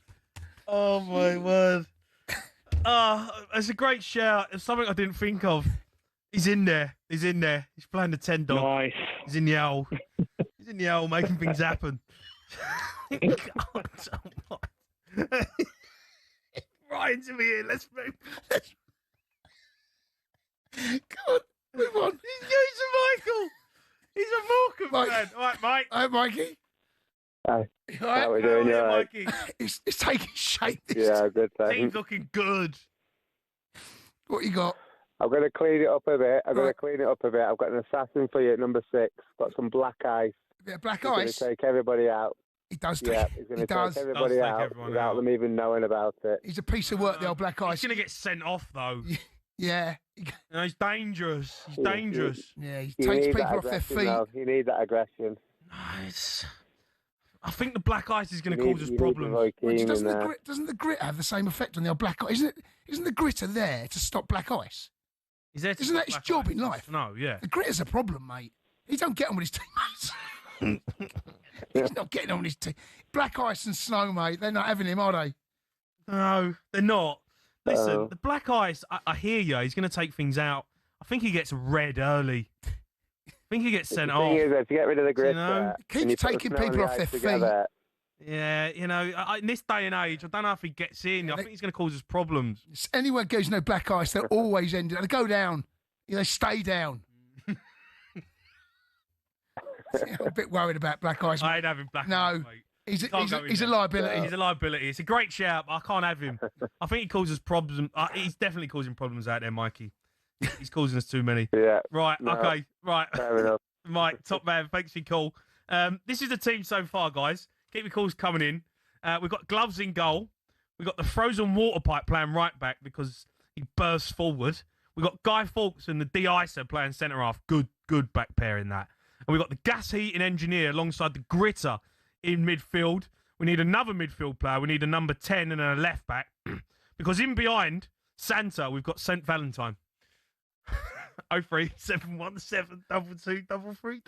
Oh, my word. It's a great shout. It's something I didn't think of. He's in there. He's playing the 10 dog. Nice. He's in the owl. He's in the owl making things happen. God, oh right into me here. Let's move. Come on, move on. He's a Michael. He's a Morecambe fan. All right, Mike. Hi, Mikey. Hi. How we doing? Yeah, Mikey. It's taking shape. Yeah, good. Team's looking good. What you got? I'm going to clean it up a bit. I've got an assassin for you at number 6. Got some black ice. A bit of black He's ice. going to take everybody out. He does. Yeah, he's going to take everybody out without them even knowing about it. He's a piece of work, the old black ice. He's going to get sent off, though. Yeah. He's dangerous. He's dangerous. Yeah, he takes people off their feet. Though. You need that aggression. Nice. I think the black ice is going to cause us problems. Doesn't the grit have the same effect on the old black ice? Isn't the gritter there to stop black ice? Isn't that his job in life? No, yeah. The gritter's a problem, mate. He don't get on with his teammates. He's not getting on with his team. Black ice and snow, mate. They're not having him, are they? No, they're not. Listen, the black ice, I hear you. He's going to take things out. I think he gets red early. I think he gets sent off. The thing is, if you get rid of the grit, keeps taking people off their feet. Yeah, in this day and age, I don't know if he gets in. I think he's going to cause us problems. Anywhere goes no black ice, they'll always end it. They go down. They stay down. I'm a bit worried about Black Ice. I ain't having Black Ice, mate. He's a liability. Yeah. He's a liability. It's a great shout, but I can't have him. I think he causes problems. He's definitely causing problems out there, Mikey. He's causing us too many. Yeah. Right, no, okay, right. Fair enough. Mike, top man, thanks for your call. This is the team so far, guys. Keep your calls coming in. We've got Gloves in goal. We've got the frozen water pipe playing right back because he bursts forward. We've got Guy Fawkes and the de-icer playing centre-half. Good back pair in that. And we've got the gas heating engineer alongside the gritter in midfield. We need another midfield player. We need a number 10 and a left back. Because in behind Santa, we've got St. Valentine. 03717 2233.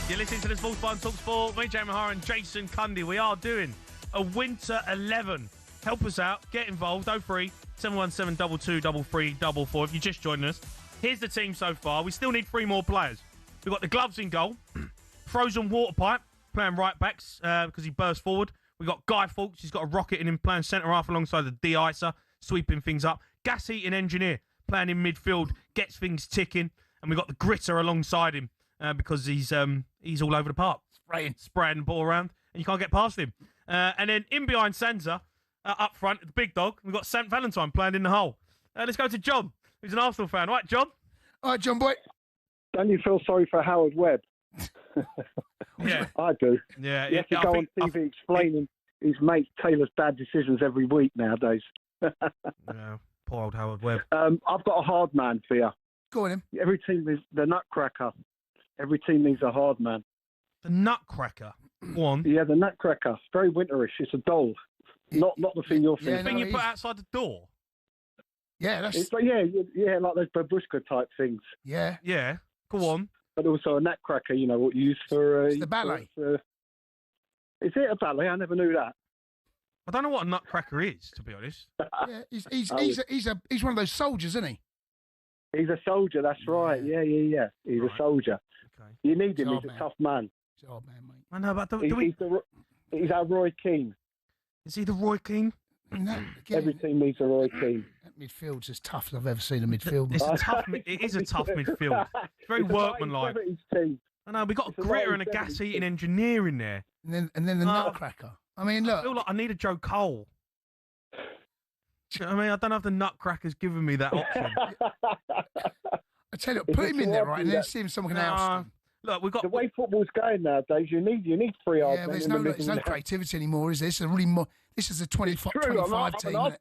You're listening to the Sports Bar and talkSPORT. Me, Jamie O'Hara and Jason Cundy. We are doing a Winter 11. Help us out. Get involved. 03 717 223344 if you're just joining us. Here's the team so far. We still need 3 more players. We've got the Gloves in goal. Frozen water pipe playing right backs because he burst forward. We've got Guy Fawkes. He's got a rocket in him playing centre-half alongside the de-icer, sweeping things up. Gas heating engineer playing in midfield, gets things ticking. And we've got the gritter alongside him because he's all over the park. Spraying the ball around. And you can't get past him. And then in behind Sansa, up front, the big dog, we've got St. Valentine playing in the hole. Let's go to John, who's an Arsenal fan. Right, John? All right, John boy. Don't you feel sorry for Howard Webb? Yeah. I do. Yeah. You have to go on TV explaining his mate Taylor's bad decisions every week nowadays. Yeah, poor old Howard Webb. I've got a hard man for you. Go on, him. Every team is the Nutcracker. Every team needs a hard man. The Nutcracker? Go on. Yeah, the Nutcracker. It's very winterish. It's a doll. Not the thing you're thinking. The thing you put outside the door? Yeah, that's... It's like, yeah, like those babushka type things. Yeah. Yeah. Go on. But also a Nutcracker, you know, what you use for... it's the ballet. Is it a ballet? I never knew that. I don't know what a Nutcracker is, to be honest. Yeah, he's one of those soldiers, isn't he? He's a soldier, that's right. Yeah. He's a soldier. Okay. You need him. He's a tough man. He's an old man, mate. I know, but he's our Roy Keane. Is he the Roy Keane? Every team needs a Roy Keane. That midfield's as tough as I've ever seen a midfield. It is a tough midfield. It's very workmanlike. I know, we got a critter and a gas-eating engineer in there. And then the Nutcracker. I mean, look. I feel like I need a Joe Cole. Do you know what I mean? I don't know if the Nutcracker's giving me that option. I tell you, put him in there, right, and then see if someone can oust him. Look, we've got the way football's going nowadays. You need 3 hard men. There's no creativity anymore, is there? This is a 25 team.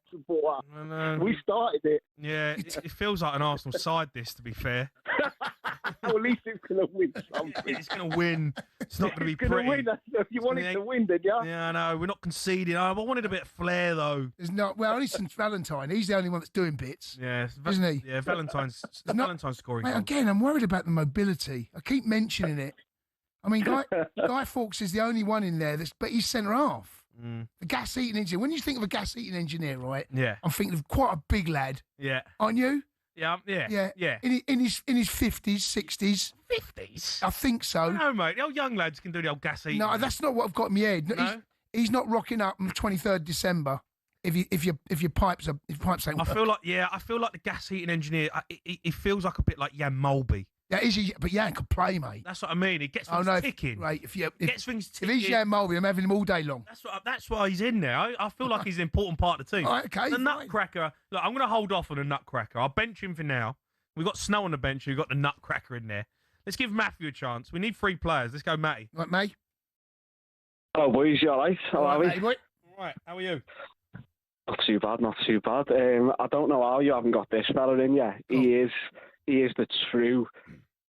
We started it. Yeah, it feels like an Arsenal side. This, to be fair. Well, at least it's going to win something. It's going to win. It's not going to be pretty. Win. You want it to win, did you? Yeah, I know. We're not conceding. I wanted a bit of flair, though. There's not. Well, only since Valentine. He's the only one that's doing bits. Yeah, isn't he? Yeah, Valentine's scoring. Mate, again, I'm worried about the mobility. I keep mentioning it. I mean, Guy Fawkes is the only one in there but he's centre half. The gas-eating engineer. When you think of a gas-eating engineer, right? Yeah. I'm thinking of quite a big lad. Yeah. Aren't you? Yeah. In his 50s, 60s. 50s? I think so. No, mate. The old young lads can do the old gas-eating. No, that's not what I've got in my head. No? He's not rocking up on the 23rd December. If your pipes ain't. I feel like the gas-eating engineer. He feels like a bit like Jan Molby. Yeah, but Jan can play, mate. That's what I mean. He gets things ticking. Right, if gets things ticking. If he's Jan Molby, I'm having him all day long. That's why he's in there. I feel like he's an important part of the team. All right, okay. The Nutcracker. Look, I'm going to hold off on the Nutcracker. I'll bench him for now. We've got Snow on the bench. We've got the Nutcracker in there. Let's give Matthew a chance. We need 3 players. Let's go, Matty. Right, mate. Hello, boys. You all right? How are we? All right. How are you? Not too bad. I don't know how you haven't got this fella in yet. He is the true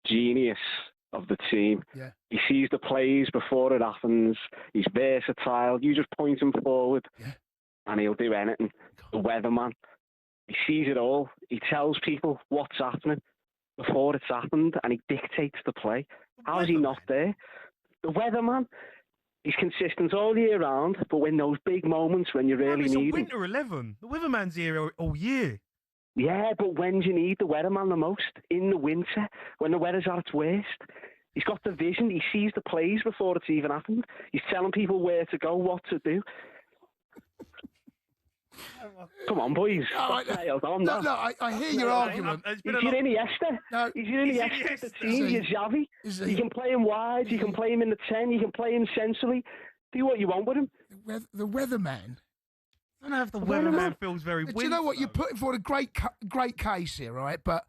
genius of the team. Yeah. He sees the plays before it happens. He's versatile. You just point him forward, and he'll do anything. The weatherman. He sees it all. He tells people what's happening before it's happened, and he dictates the play. How is he not there? The weatherman. He's consistent all year round, but when those big moments when you really need him. It's a winter 11. The weatherman's here all year. Yeah, but when do you need the weatherman the most? In the winter, when the weather's at its worst. He's got the vision. He sees the plays before it's even happened. He's telling people where to go, what to do. Come on, boys. I hear your argument. He's your Iniesta. No, he's your Iniesta of the team. Your Xavi. You can play him wide. You can play him in the 10. You can play him centrally. Do what you want with him. The weatherman. I don't know if the weatherman feels very winter. Do you know what? You're putting forward a great case here, right? But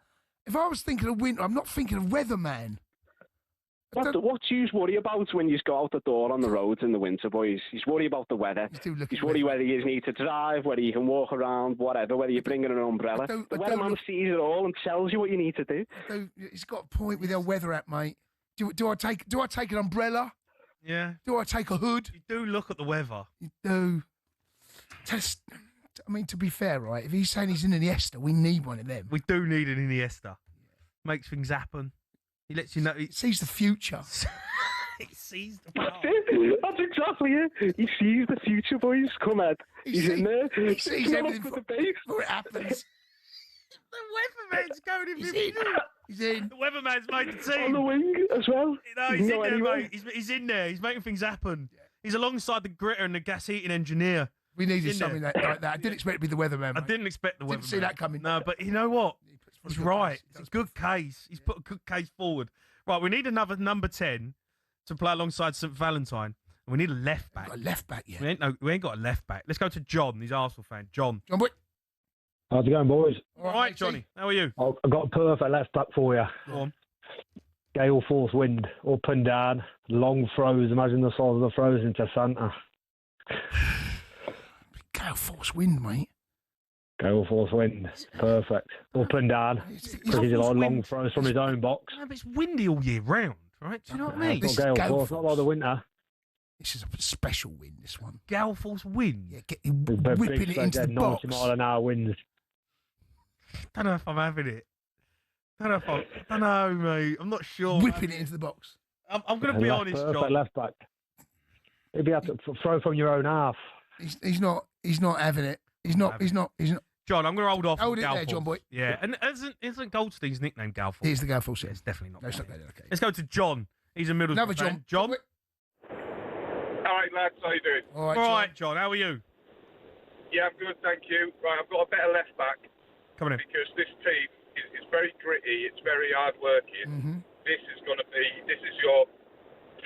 if I was thinking of winter, I'm not thinking of weatherman. What do you worry about when you go out the door on the roads in the winter, boys? He's worried about the weather. He's worried whether you need to drive, whether you can walk around, whatever, whether you're bringing an umbrella. The weatherman sees it all and tells you what you need to do. He's got a point with their weather app, mate. Do I take an umbrella? Yeah. Do I take a hood? You do look at the weather. You do. I mean, to be fair, right, if he's saying he's in Iniesta, we need one of them. We do need an Iniesta. Makes things happen. He lets you know. He sees the future. He sees the past. That's exactly it. He sees the future, boys. Come on. He's in there. He sees everything before it happens. The weatherman's going in. He's in. The weatherman's made the team. On the wing as well. No, he's in there, mate. He's in there. He's making things happen. Yeah. He's alongside the gritter and the gas-eating engineer. We needed something like that. I didn't expect it to be the weatherman. I didn't expect the weatherman. Didn't see that coming. No, but you know what? He's right. It's a good case. He's put a good case forward. Right, we need another number 10 to play alongside St. Valentine. And we need a left back. A left back, yeah. We ain't got a left back. Let's go to John. He's an Arsenal fan. John, boy. How's it going, boys? All right, Johnny. How are you? I've got a perfect left back for you. Go on. Gale force wind, up and down, long throws. Imagine the size of the throws into centre. Gale force wind, mate. Gale force wind, perfect. Up and down. Cricket's like long throws from his own box. No, but it's windy all year round, right? Do you know what I mean? It's not gale force, not like the winter. This is a special wind, this one. Gale force wind? Yeah, whipping it into the box. 90 mile an hour winds. Don't know if I'm having it. I don't know, mate. I'm not sure. Whipping it into the box. I'm going to be honest, John. Left back. He'd be able to throw from your own half. He's not having it. He's not. John, I'm going to hold off. Hold it there, John boy. Yeah, and isn't Goldstein's nickname Galforce? He's the Galforce. Yeah, it's definitely not. No, it's not that. Okay. Let's go to John. He's a Middlesbrough Another fan. John. All right, lads, how you doing? All right, John. How are you? Yeah, I'm good, thank you. Right, I've got a better left back. Coming in. Because this team is very gritty, it's very hard working. Mm-hmm. This is your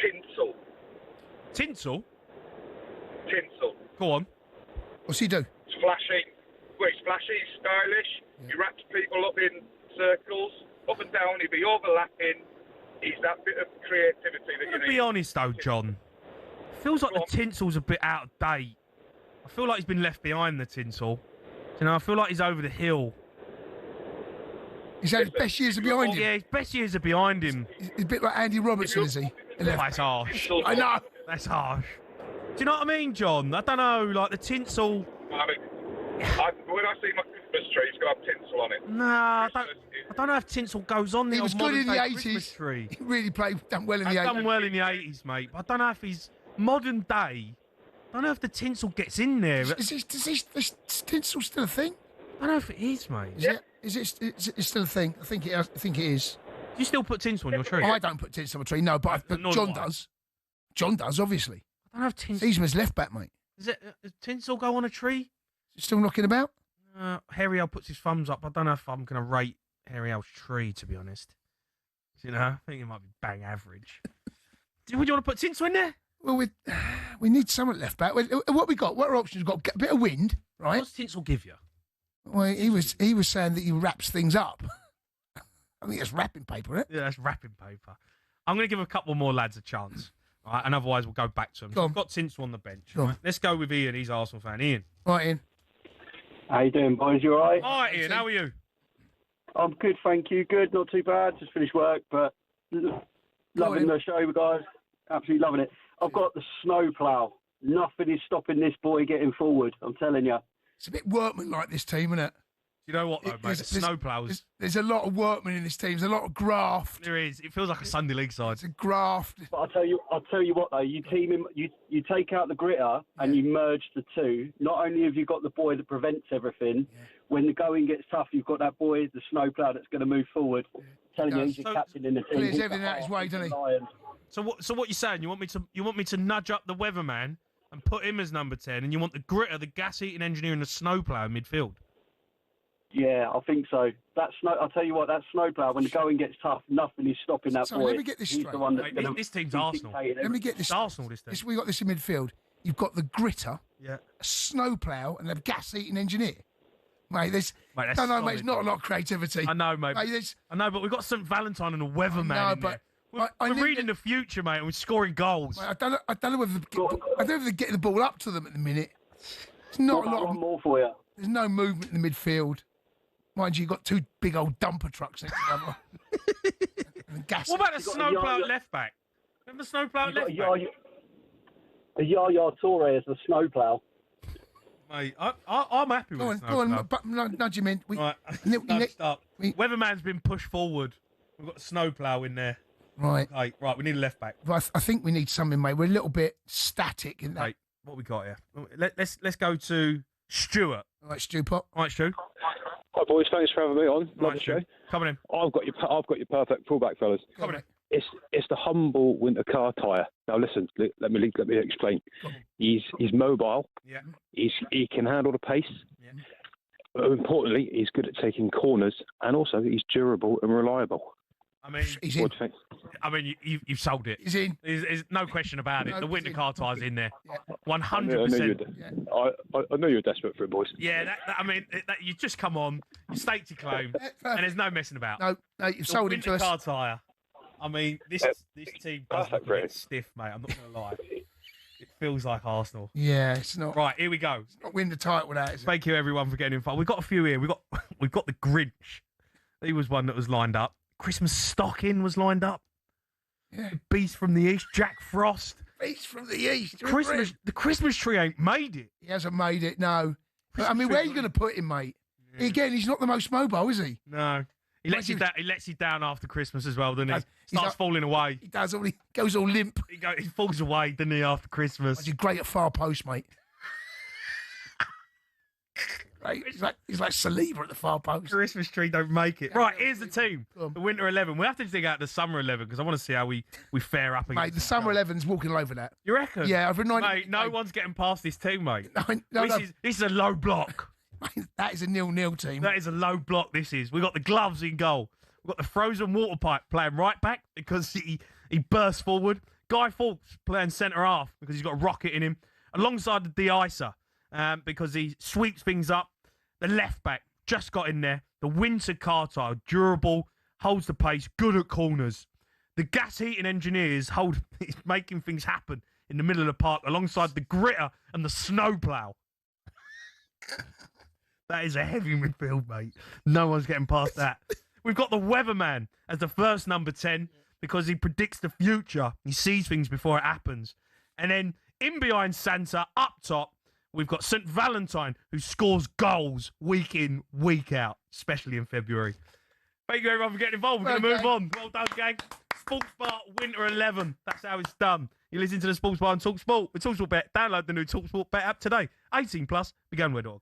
tinsel. Tinsel? Tinsel. Go on. What's he do? It's flashy. Well, he's flashy, he's stylish. Yeah. He wraps people up in circles, up and down, he'll be overlapping. He's that bit of creativity that you need. To be honest though, John, feels like the tinsel's a bit out of date. I feel like he's been left behind, the tinsel. You know, I feel like he's over the hill. His best years are behind him. Yeah, his best years are behind him. He's a bit like Andy Robertson, is he? That's harsh. I know. That's harsh. Do you know what I mean, John? I don't know, like the tinsel. I mean, when I see my Christmas tree, it's got to have tinsel on it. Nah, I don't know if tinsel goes on the He was good in the 80s. Tree. He really done well in the 80s. Done well in the 80s, mate. But I don't know if he's modern day. I don't know if the tinsel gets in there. Is tinsel still a thing? I don't know if it is, mate. Is it still a thing? I think it is. Do you still put tinsel on your tree? I don't put tinsel on my tree, no, but John does. John does, obviously. I don't have tinsel. He's his left back, mate. Does tinsel go on a tree? Still knocking about? Harry L puts his thumbs up. I don't know if I'm going to rate Harry L's tree, to be honest. You know, I think it might be bang average. Would you want to put tinsel in there? Well, we need someone left back. What we got? What are options? We've got a bit of wind, right? What does tinsel give you? Well, he was saying that he wraps things up. I think that's wrapping paper, isn't it? Yeah, that's wrapping paper. I'm going to give a couple more lads a chance, right? And otherwise we'll go back to them. So we've got tinsel on the bench. Right? Let's go with Ian. He's an Arsenal fan. Ian. Right, Ian. How you doing, boys? You all right? All right, Ian. How are you? I'm good, thank you. Good, not too bad. Just finished work, but loving the show, guys. Absolutely loving it. I've got the snowplow. Nothing is stopping this boy getting forward. I'm telling you. It's a bit workman-like, this team, isn't it? You know what, though, mate? The snowplows. There's a lot of workmen in this team. There's a lot of graft. There is. It feels like a Sunday league side. It's a graft. But I'll tell you what, though. You team him. You take out the gritter and you merge the two. Not only have you got the boy that prevents everything, when the going gets tough, you've got that boy, the snowplow, that's going to move forward. I'm telling you, he's your captain in the team. Clears everything out his way, doesn't he? So what you're saying? You want me to nudge up the weatherman and put him as number 10, and you want the gritter, the gas-eating engineer, and the snowplow in midfield? Yeah, I think so. I'll tell you what, that snowplow, when the going gets tough, nothing is stopping that boy. Let me get this straight. This team's Arsenal. Let me get this. It's Arsenal, this team. We got this in midfield. You've got the gritter, a snowplow, and a gas-eating engineer. Mate, that's mate, solid, it's not a lot of creativity. I know, mate. I know, but we've got St. Valentine and a weatherman in there. We're reading the future, mate, and we're scoring goals. Mate, I don't know whether they're getting the ball up to them at the minute. It's not a lot. One more for you. There's no movement in the midfield. Mind you, you've got two big old dumper trucks next to each other. What about the snowplow at left back? Remember the snowplow at left back? A Yaya Toure as the snowplow. Mate, I'm happy with the snowplow. Go on, nudge him in. Weatherman's been pushed forward. We've got snowplow in there. Right. Right, we need a left back. I think we need something, mate. We're a little bit static in that. Right, what we got here? Let's go to Stuart. All right, Stu Pop. All right, Stu. Hi boys, thanks for having me on. Love the show. Coming in. I've got your perfect fullback, fellas. Coming in. It's the humble winter car tyre. Now listen, let me explain. He's mobile. Yeah. He can handle the pace. Yeah. But importantly, he's good at taking corners, and also he's durable and reliable. I mean, he's in. I mean, you've sold it. He's in. There's no question about it. No, the winter car tyre's in there. 100%. I know you're desperate for it, boys. Yeah, you just come on, you state your claim, and there's no messing about. No, you've sold it to us. Winter car tyre. I mean, this team does look a bit stiff, mate. I'm not going to lie. It feels like Arsenal. Yeah, it's not. Right, here we go. It's not win the title with that, is it? Thank you, everyone, for getting involved. We've got a few here. We've got the Grinch. He was one that was lined up. Christmas stocking was lined up. Yeah. The Beast from the East, Jack Frost. Beast from the East. The Christmas tree ain't made it. He hasn't made it, no. I mean, where are you going to put him, mate? Yeah. Again, he's not the most mobile, is he? No. He lets you down after Christmas as well, doesn't he? Starts falling away. He does. He goes all limp. He falls away, doesn't he, after Christmas? He's great at far post, mate. Right? He's like Saliba at the far post. Christmas tree don't make it. Right, here's the team. The Winter 11. We have to dig out the Summer 11 because I want to see how we fare up against. Mate, the Summer 11's walking all over that. You reckon? Yeah, over 90. Mate, no one's getting past this team, mate. No. This is a low block. That is a 0-0 team. That is a low block, this is. We've got the gloves in goal. We've got the frozen water pipe playing right back because he bursts forward. Guy Fawkes playing centre half because he's got a rocket in him. Alongside the de-icer because he sweeps things up. The left back just got in there. The Winter Cartile, durable, holds the pace, good at corners. The gas heating engineers he's making things happen in the middle of the park alongside the gritter and the snowplow. That is a heavy midfield, mate. No one's getting past that. We've got the Weatherman as the first number 10 because he predicts the future. He sees things before it happens. And then in behind Santa, up top, we've got St. Valentine, who scores goals week in, week out, especially in February. Thank you, everyone, for getting involved. We're going to move on. Well done, gang. Sports Bar Winter 11. That's how it's done. You listen to the Sports Bar on talkSPORT with talkSPORT Bet. Download the new talkSPORT Bet app today. 18 plus. Begin with dog.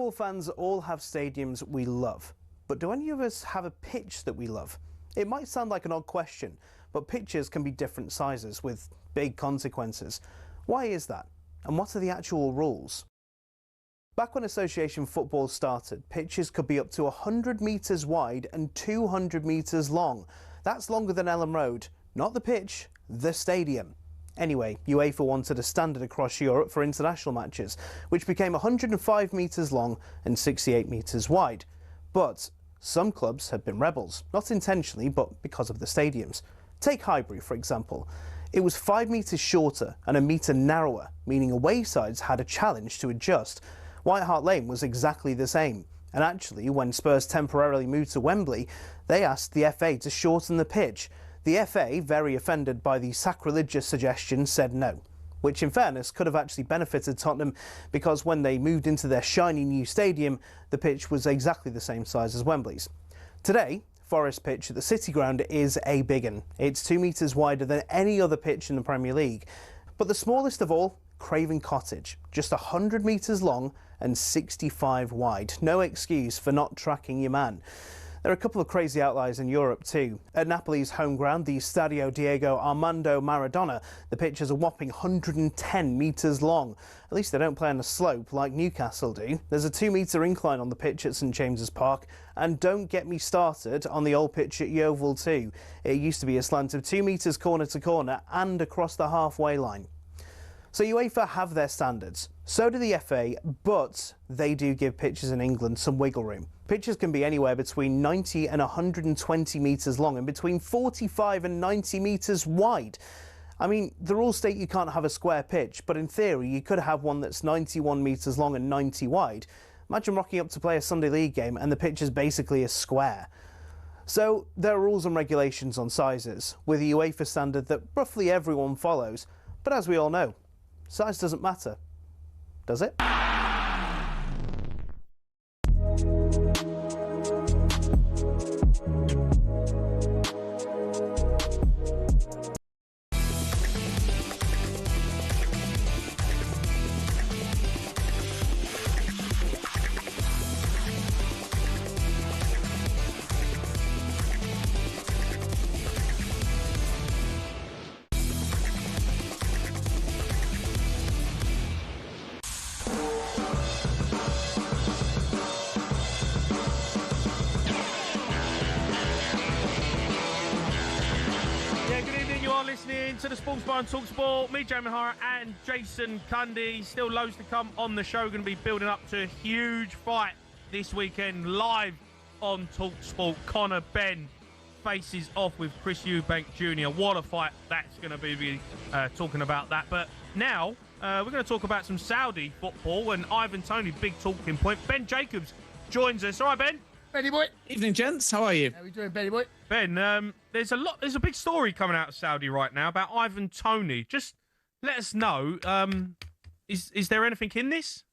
Football fans all have stadiums we love, but do any of us have a pitch that we love? It might sound like an odd question, but pitches can be different sizes with big consequences. Why is that? And what are the actual rules? Back when association football started, pitches could be up to 100 metres wide and 200 metres long. That's longer than Ellen Road. Not the pitch, the stadium. Anyway, UEFA wanted a standard across Europe for international matches, which became 105 metres long and 68 metres wide. But some clubs had been rebels, not intentionally, but because of the stadiums. Take Highbury, for example. It was 5 metres shorter and a metre narrower, meaning away sides had a challenge to adjust. White Hart Lane was exactly the same. And actually, when Spurs temporarily moved to Wembley, they asked the FA to shorten the pitch. The FA, very offended by the sacrilegious suggestion, said no, which in fairness could have actually benefited Tottenham because when they moved into their shiny new stadium, the pitch was exactly the same size as Wembley's. Today, Forest pitch at the City Ground is a big one. It's 2 metres wider than any other pitch in the Premier League. But the smallest of all, Craven Cottage, just 100 metres long and 65 wide. No excuse for not tracking your man. There are a couple of crazy outliers in Europe too. At Napoli's home ground, the Stadio Diego Armando Maradona, the pitch is a whopping 110 metres long. At least they don't play on a slope like Newcastle do. There's a 2-metre incline on the pitch at St James's Park. And don't get me started on the old pitch at Yeovil too. It used to be a slant of 2 metres corner to corner and across the halfway line. So UEFA have their standards. So do the FA, but they do give pitches in England some wiggle room. Pitches can be anywhere between 90 and 120 metres long and between 45 and 90 metres wide. I mean, the rules state you can't have a square pitch, but in theory you could have one that's 91 metres long and 90 wide. Imagine rocking up to play a Sunday League game and the pitch is basically a square. So there are rules and regulations on sizes, with a UEFA standard that roughly everyone follows. But as we all know, size doesn't matter, does it? To the Sports Bar on talkSPORT, me, Jamie O'Hara, and Jason Cundy. Still loads to come on the show. Going to be building up to a huge fight this weekend live on talkSPORT. Conor Benn faces off with Chris Eubank Jr. What a fight that's going to be talking about that. But now we're going to talk about some Saudi football and Ivan Toney, big talking point. Ben Jacobs joins us. All right, Ben? Benny boy. Evening, gents. How are you? How are we doing, Benny boy? Ben, there's a big story coming out of Saudi right now about Ivan Toney. Just let us know, is there anything in this?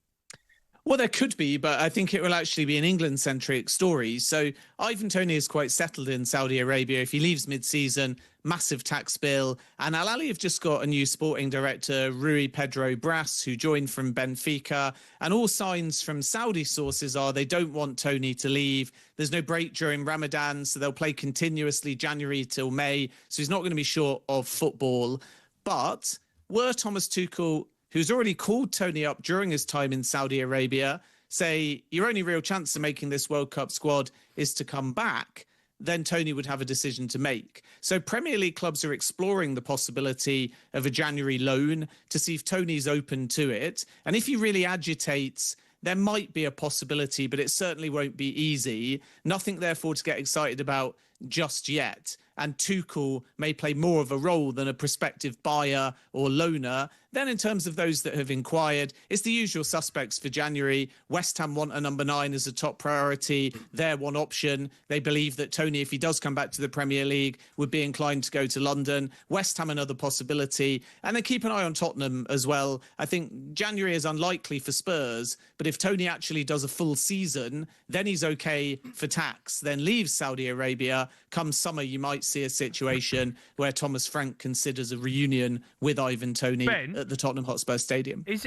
Well, there could be, but I think it will actually be an England-centric story. So Ivan Toney is quite settled in Saudi Arabia. If he leaves mid-season, massive tax bill. And Al Ahly have just got a new sporting director, Rui Pedro Bras, who joined from Benfica. And all signs from Saudi sources are they don't want Toney to leave. There's no break during Ramadan, so they'll play continuously January till May. So he's not going to be short of football. But were Thomas Tuchel, who's already called Toney up during his time in Saudi Arabia, say your only real chance of making this World Cup squad is to come back, then Toney would have a decision to make. So Premier League clubs are exploring the possibility of a January loan to see if Toney's open to it. And if he really agitates, there might be a possibility, but it certainly won't be easy. Nothing, therefore, to get excited about just yet. And Tuchel may play more of a role than a prospective buyer or loaner. Then in terms of those that have inquired, it's the usual suspects for January. West Ham want a number 9 as a top priority. They're one option. They believe that Toney, if he does come back to the Premier League, would be inclined to go to London. West Ham, another possibility. And then keep an eye on Tottenham as well. I think January is unlikely for Spurs, but if Toney actually does a full season, then he's okay for tax, then leaves Saudi Arabia. Arabia. Come summer, you might see a situation where Thomas Frank considers a reunion with Ivan Toney at the Tottenham Hotspur Stadium. Is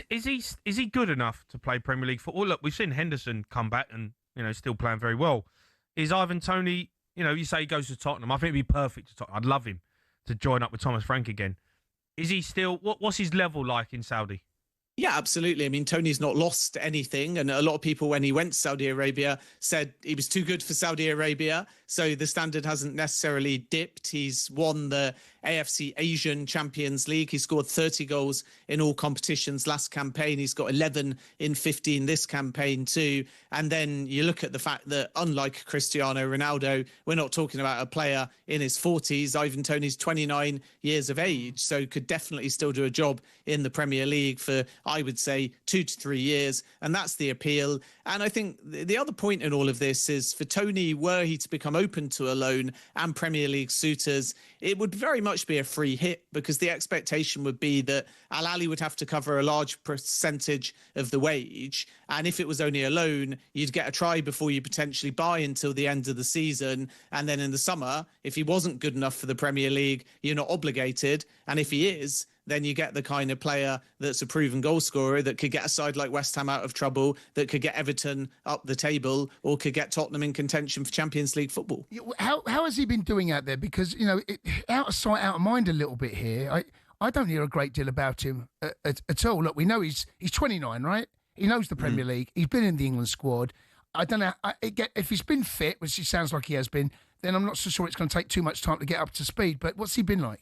he good enough to play Premier League football? Look, we've seen Henderson come back and still playing very well. Is Ivan Toney? You say he goes to Tottenham. I think it'd be perfect to Tottenham. I'd love him to join up with Thomas Frank again. Is he still? What's his level like in Saudi? Yeah, absolutely. I mean, Toney's not lost anything. And a lot of people, when he went to Saudi Arabia, said he was too good for Saudi Arabia. So the standard hasn't necessarily dipped. He's won the AFC Asian Champions League. He scored 30 goals in all competitions last campaign. He's got 11 in 15 this campaign too. And then you look at the fact that, unlike Cristiano Ronaldo, we're not talking about a player in his 40s. Ivan Toney's 29 years of age, so could definitely still do a job in the Premier League for, I would say, 2 to 3 years. And that's the appeal. And I think the other point in all of this is, for Toney, were he to become open to a loan and Premier League suitors, it would very much be a free hit, because the expectation would be that Al Ahly would have to cover a large percentage of the wage. And if it was only a loan, you'd get a try before you potentially buy until the end of the season. And then in the summer, if he wasn't good enough for the Premier League, you're not obligated. And if he is, then you get the kind of player that's a proven goal scorer that could get a side like West Ham out of trouble, that could get Everton up the table, or could get Tottenham in contention for Champions League football. How has he been doing out there? Because, out of sight, out of mind a little bit here. I don't hear a great deal about him at all. Look, we know he's 29, right? He knows the Premier League. He's been in the England squad. I don't know. If he's been fit, which he sounds like he has been, then I'm not so sure it's going to take too much time to get up to speed. But what's he been like?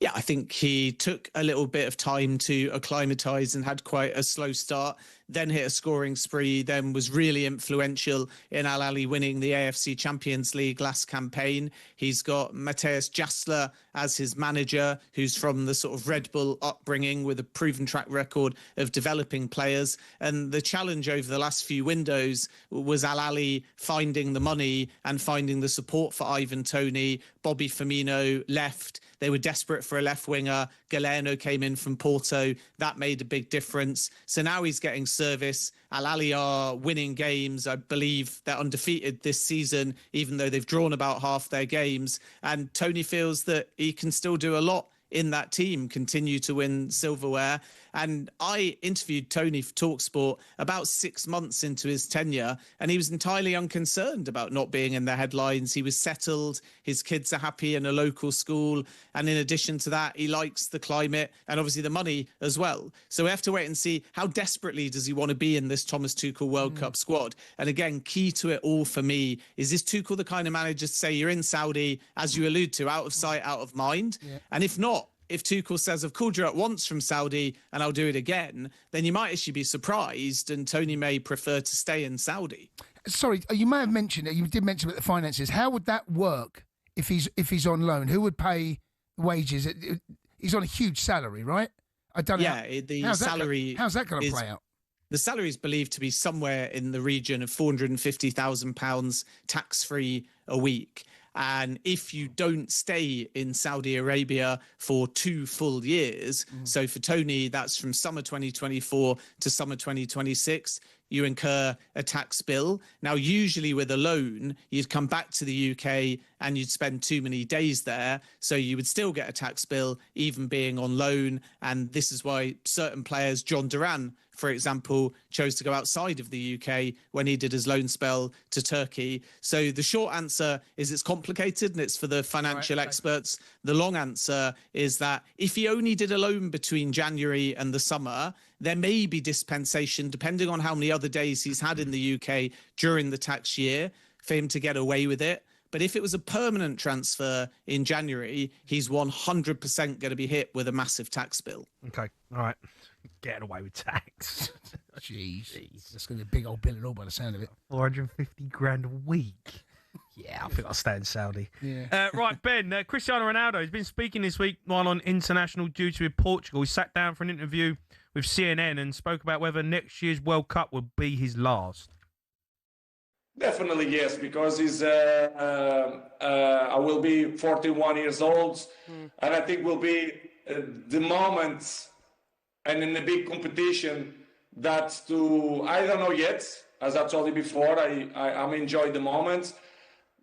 Yeah, I think he took a little bit of time to acclimatise and had quite a slow start, then hit a scoring spree, then was really influential in Al Ahly winning the AFC Champions League last campaign. He's got Matthias Jassler as his manager, who's from the sort of Red Bull upbringing with a proven track record of developing players. And the challenge over the last few windows was Al Ahly finding the money and finding the support for Ivan Toney. Bobby Firmino left. They were desperate for a left winger. Galeno came in from Porto. That made a big difference. So now he's getting service. Al Ahly are winning games. I believe they're undefeated this season, even though they've drawn about half their games. And Toney feels that he can still do a lot in that team, continue to win silverware. And I interviewed Toney for talkSPORT about 6 months into his tenure, and he was entirely unconcerned about not being in the headlines. He was settled. His kids are happy in a local school. And in addition to that, he likes the climate and obviously the money as well. So we have to wait and see, how desperately does he want to be in this Thomas Tuchel World Cup squad? And again, key to it all for me is Tuchel the kind of manager to say, you're in Saudi, as you allude to, out of sight, out of mind? Yeah. And if not, if Tuchel says, I've called you out once from Saudi and I'll do it again, then you might actually be surprised, and Toney may prefer to stay in Saudi. Sorry, you may have mentioned it. You did mention about the finances. How would that work if he's on loan? Who would pay wages? He's on a huge salary, right? I don't know. Yeah, the salary. How's that going to play out? The salary is believed to be somewhere in the region of £450,000 tax-free a week. And if you don't stay in Saudi Arabia for 2 full years, so for Toney, that's from summer 2024 to summer 2026, you incur a tax bill. Now, usually with a loan, you'd come back to the UK and you'd spend too many days there. So you would still get a tax bill, even being on loan. And this is why certain players, John Duran, for example, chose to go outside of the UK when he did his loan spell to Turkey. So the short answer is it's complicated and it's for the financial experts. The long answer is that if he only did a loan between January and the summer, there may be dispensation, depending on how many other days he's had in the UK during the tax year, for him to get away with it. But if it was a permanent transfer in January, he's 100% going to be hit with a massive tax bill. Okay, all right. Getting away with tax. Jeez. That's going to be a big old bill at all by the sound of it. 450 grand a week. Yeah, I think I'll stay in Saudi. Yeah. Right, Ben, Cristiano Ronaldo has been speaking this week while on international duty with Portugal. He sat down for an interview with CNN and spoke about whether next year's World Cup will be his last. Definitely yes, because I will be 41 years old, and I think will be the moment, and in a big competition, I don't know yet, as I told you before, I'm enjoying the moment,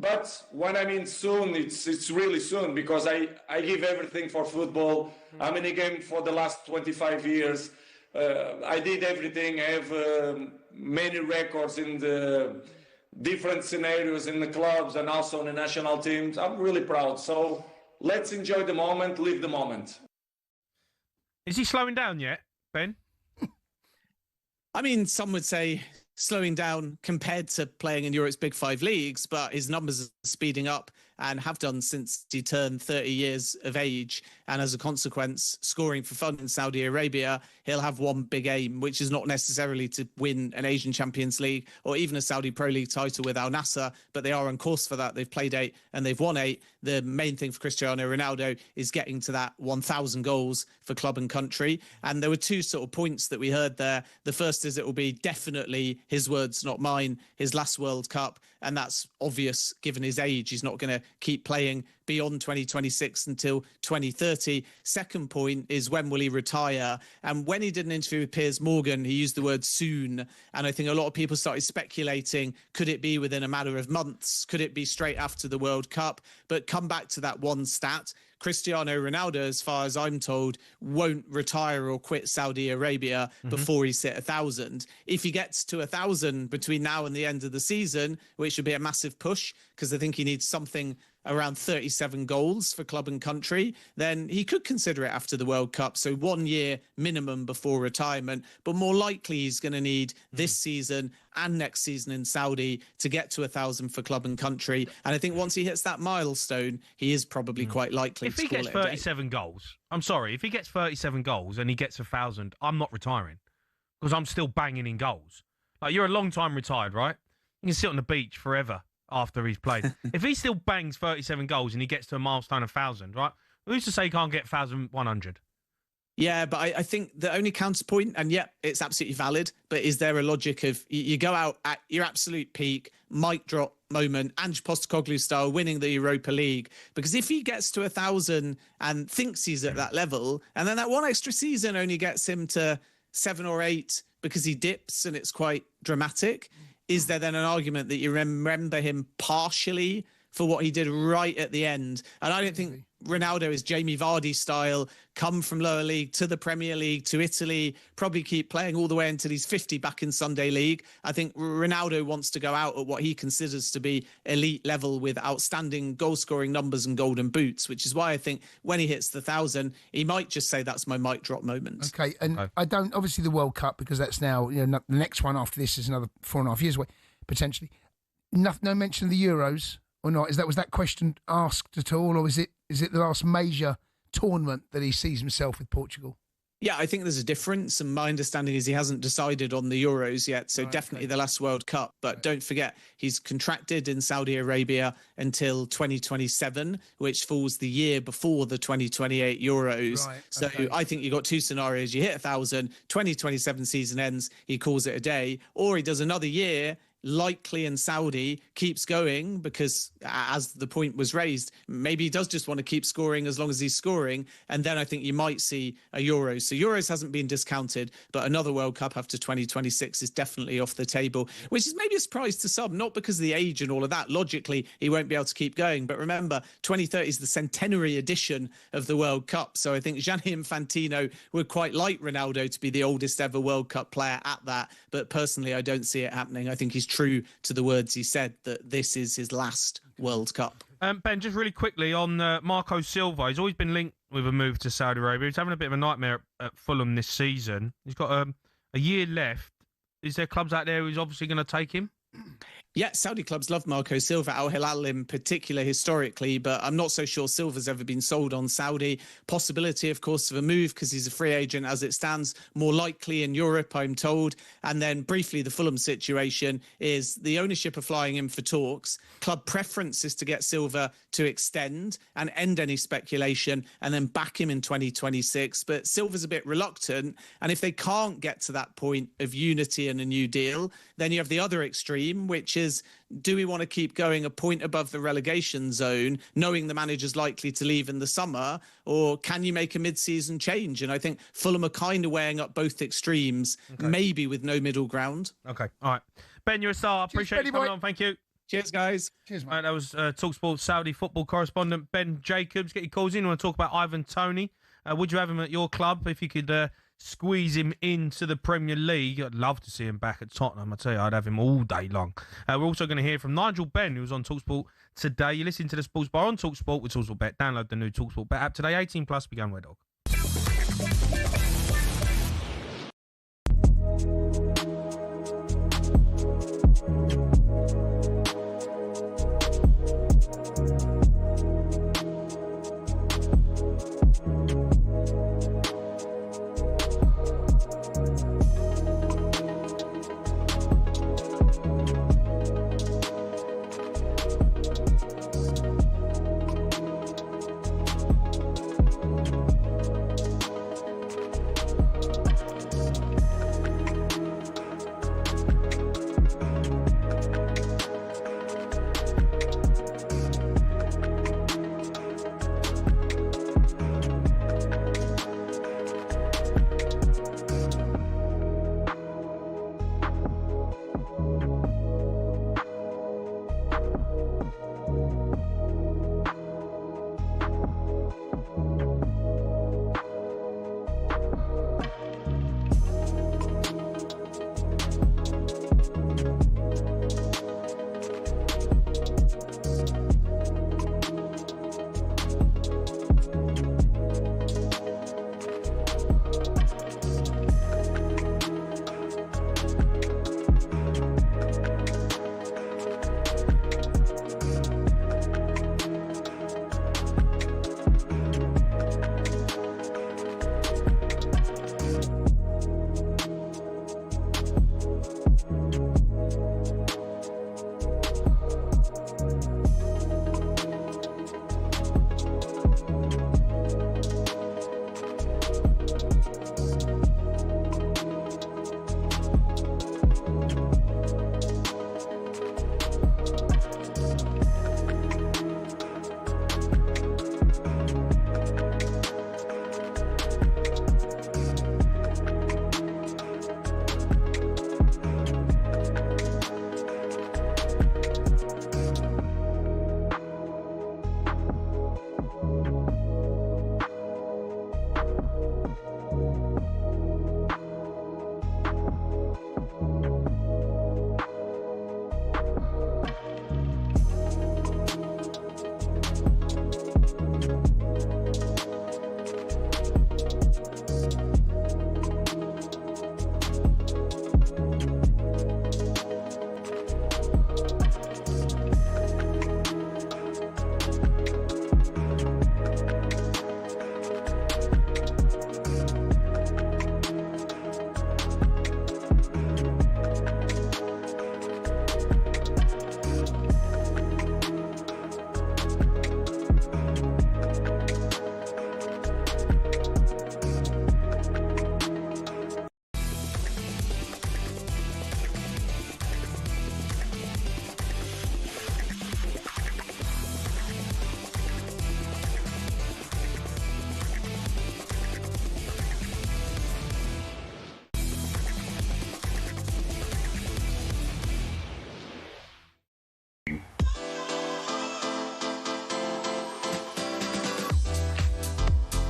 But when I mean soon, it's really soon, because I give everything for football. I'm in the game for the last 25 years. I did everything. I have many records in the different scenarios in the clubs and also in the national teams. I'm really proud. So let's enjoy the moment, live the moment. Is he slowing down yet, Ben? I mean, some would say slowing down compared to playing in Europe's Big Five leagues, but his numbers are speeding up and have done since he turned 30 years of age. And as a consequence, scoring for fun in Saudi Arabia, he'll have one big aim, which is not necessarily to win an Asian Champions League or even a Saudi Pro League title with Al-Nassr, but they are on course for that. They've played 8 and they've won 8. The main thing for Cristiano Ronaldo is getting to that 1,000 goals for club and country. And there were 2 sort of points that we heard there. The first is it will be definitely, his words, not mine, his last World Cup. And that's obvious given his age. He's not going to keep playing beyond 2026 until 2030. Second point is, when will he retire? And when he did an interview with Piers Morgan, he used the word soon. And I think a lot of people started speculating, could it be within a matter of months? Could it be straight after the World Cup? But come back to that one stat. Cristiano Ronaldo, as far as I'm told, won't retire or quit Saudi Arabia before he's hit 1,000. If he gets to 1,000 between now and the end of the season, which would be a massive push, because I think he needs something around 37 goals for club and country, then he could consider it after the World Cup. So 1 year minimum before retirement, but more likely he's going to need this season and next season in Saudi to get to 1,000 for club and country. And I think once he hits that milestone, he is probably quite likely if to he call gets it a day. 37 goals, I'm sorry, if he gets 37 goals and he gets 1,000, I'm not retiring, because I'm still banging in goals. Like, you're a long time retired, right? You can sit on the beach forever after he's played. If he still bangs 37 goals and he gets to a milestone of 1,000, right? Who's to say he can't get 1,100? Yeah, but I think the only counterpoint, and yeah, it's absolutely valid, but is there a logic of you go out at your absolute peak, mic drop moment, Ange Postecoglou style, winning the Europa League? Because if he gets to 1,000 and thinks he's at that level, and then that one extra season only gets him to 7 or 8 because he dips and it's quite dramatic, is there then an argument that you remember him partially for what he did right at the end? And I don't think Ronaldo is Jamie Vardy style, come from lower league to the Premier League to Italy, probably keep playing all the way until he's 50 back in Sunday League. I think Ronaldo wants to go out at what he considers to be elite level with outstanding goal scoring numbers and golden boots, which is why I think when he hits the 1,000, he might just say that's my mic drop moment. Okay, and I don't, obviously the World Cup, because that's now, you know, the next one after this is another 4.5 years away, potentially. No mention of the Euros or not? Was that question asked at all, or is it the last major tournament that he sees himself with Portugal? Yeah, I think there's a difference, and my understanding is he hasn't decided on the Euros yet, so definitely the last World Cup. But don't forget, he's contracted in Saudi Arabia until 2027, which falls the year before the 2028 Euros. So I think you've got 2 scenarios. You hit 1,000, 2027 season ends, he calls it a day, or he does another year, likely in Saudi, keeps going, because as the point was raised, maybe he does just want to keep scoring as long as he's scoring, and then I think you might see a Euros. So Euros hasn't been discounted, but another World Cup after 2026 is definitely off the table, which is maybe a surprise to some, not because of the age and all of that. Logically, he won't be able to keep going, but remember, 2030 is the centenary edition of the World Cup, so I think Gianni Infantino would quite like Ronaldo to be the oldest ever World Cup player at that, but personally I don't see it happening. I think he's true to the words he said, that this is his last World Cup. Ben, just really quickly on Marco Silva. He's always been linked with a move to Saudi Arabia. He's having a bit of a nightmare at Fulham this season. He's got a year left. Is there clubs out there who's obviously going to take him? Yeah, Saudi clubs love Marco Silva, Al Hilal in particular historically, but I'm not so sure Silva's ever been sold on Saudi. Possibility, of course, of a move because he's a free agent as it stands, more likely in Europe, I'm told. And then briefly, the Fulham situation is the ownership are flying in for talks. Club preference is to get Silva to extend and end any speculation and then back him in 2026. But Silva's a bit reluctant. And if they can't get to that point of unity and a new deal, then you have the other extreme, which is, do we want to keep going a point above the relegation zone, knowing the manager's likely to leave in the summer, or can you make a mid-season change? And I think Fulham are kind of weighing up both extremes, maybe with no middle ground. Okay, all right. Ben, you're a star. I appreciate you coming on. Thank you. Cheers, guys. Cheers, mate. That was talkSPORT Saudi football correspondent Ben Jacobs. Get your calls in. You want to talk about Ivan Toney? Would you have him at your club if you could squeeze him into the Premier League? I'd love to see him back at Tottenham. I tell you, I'd have him all day long. We're also going to hear from Nigel Benn, who was on talkSPORT today. You're listening to the Sports Bar on talkSPORT with talkSPORT Bet. Download the new talkSPORT Bet app today. 18 plus. Begun Red Dog.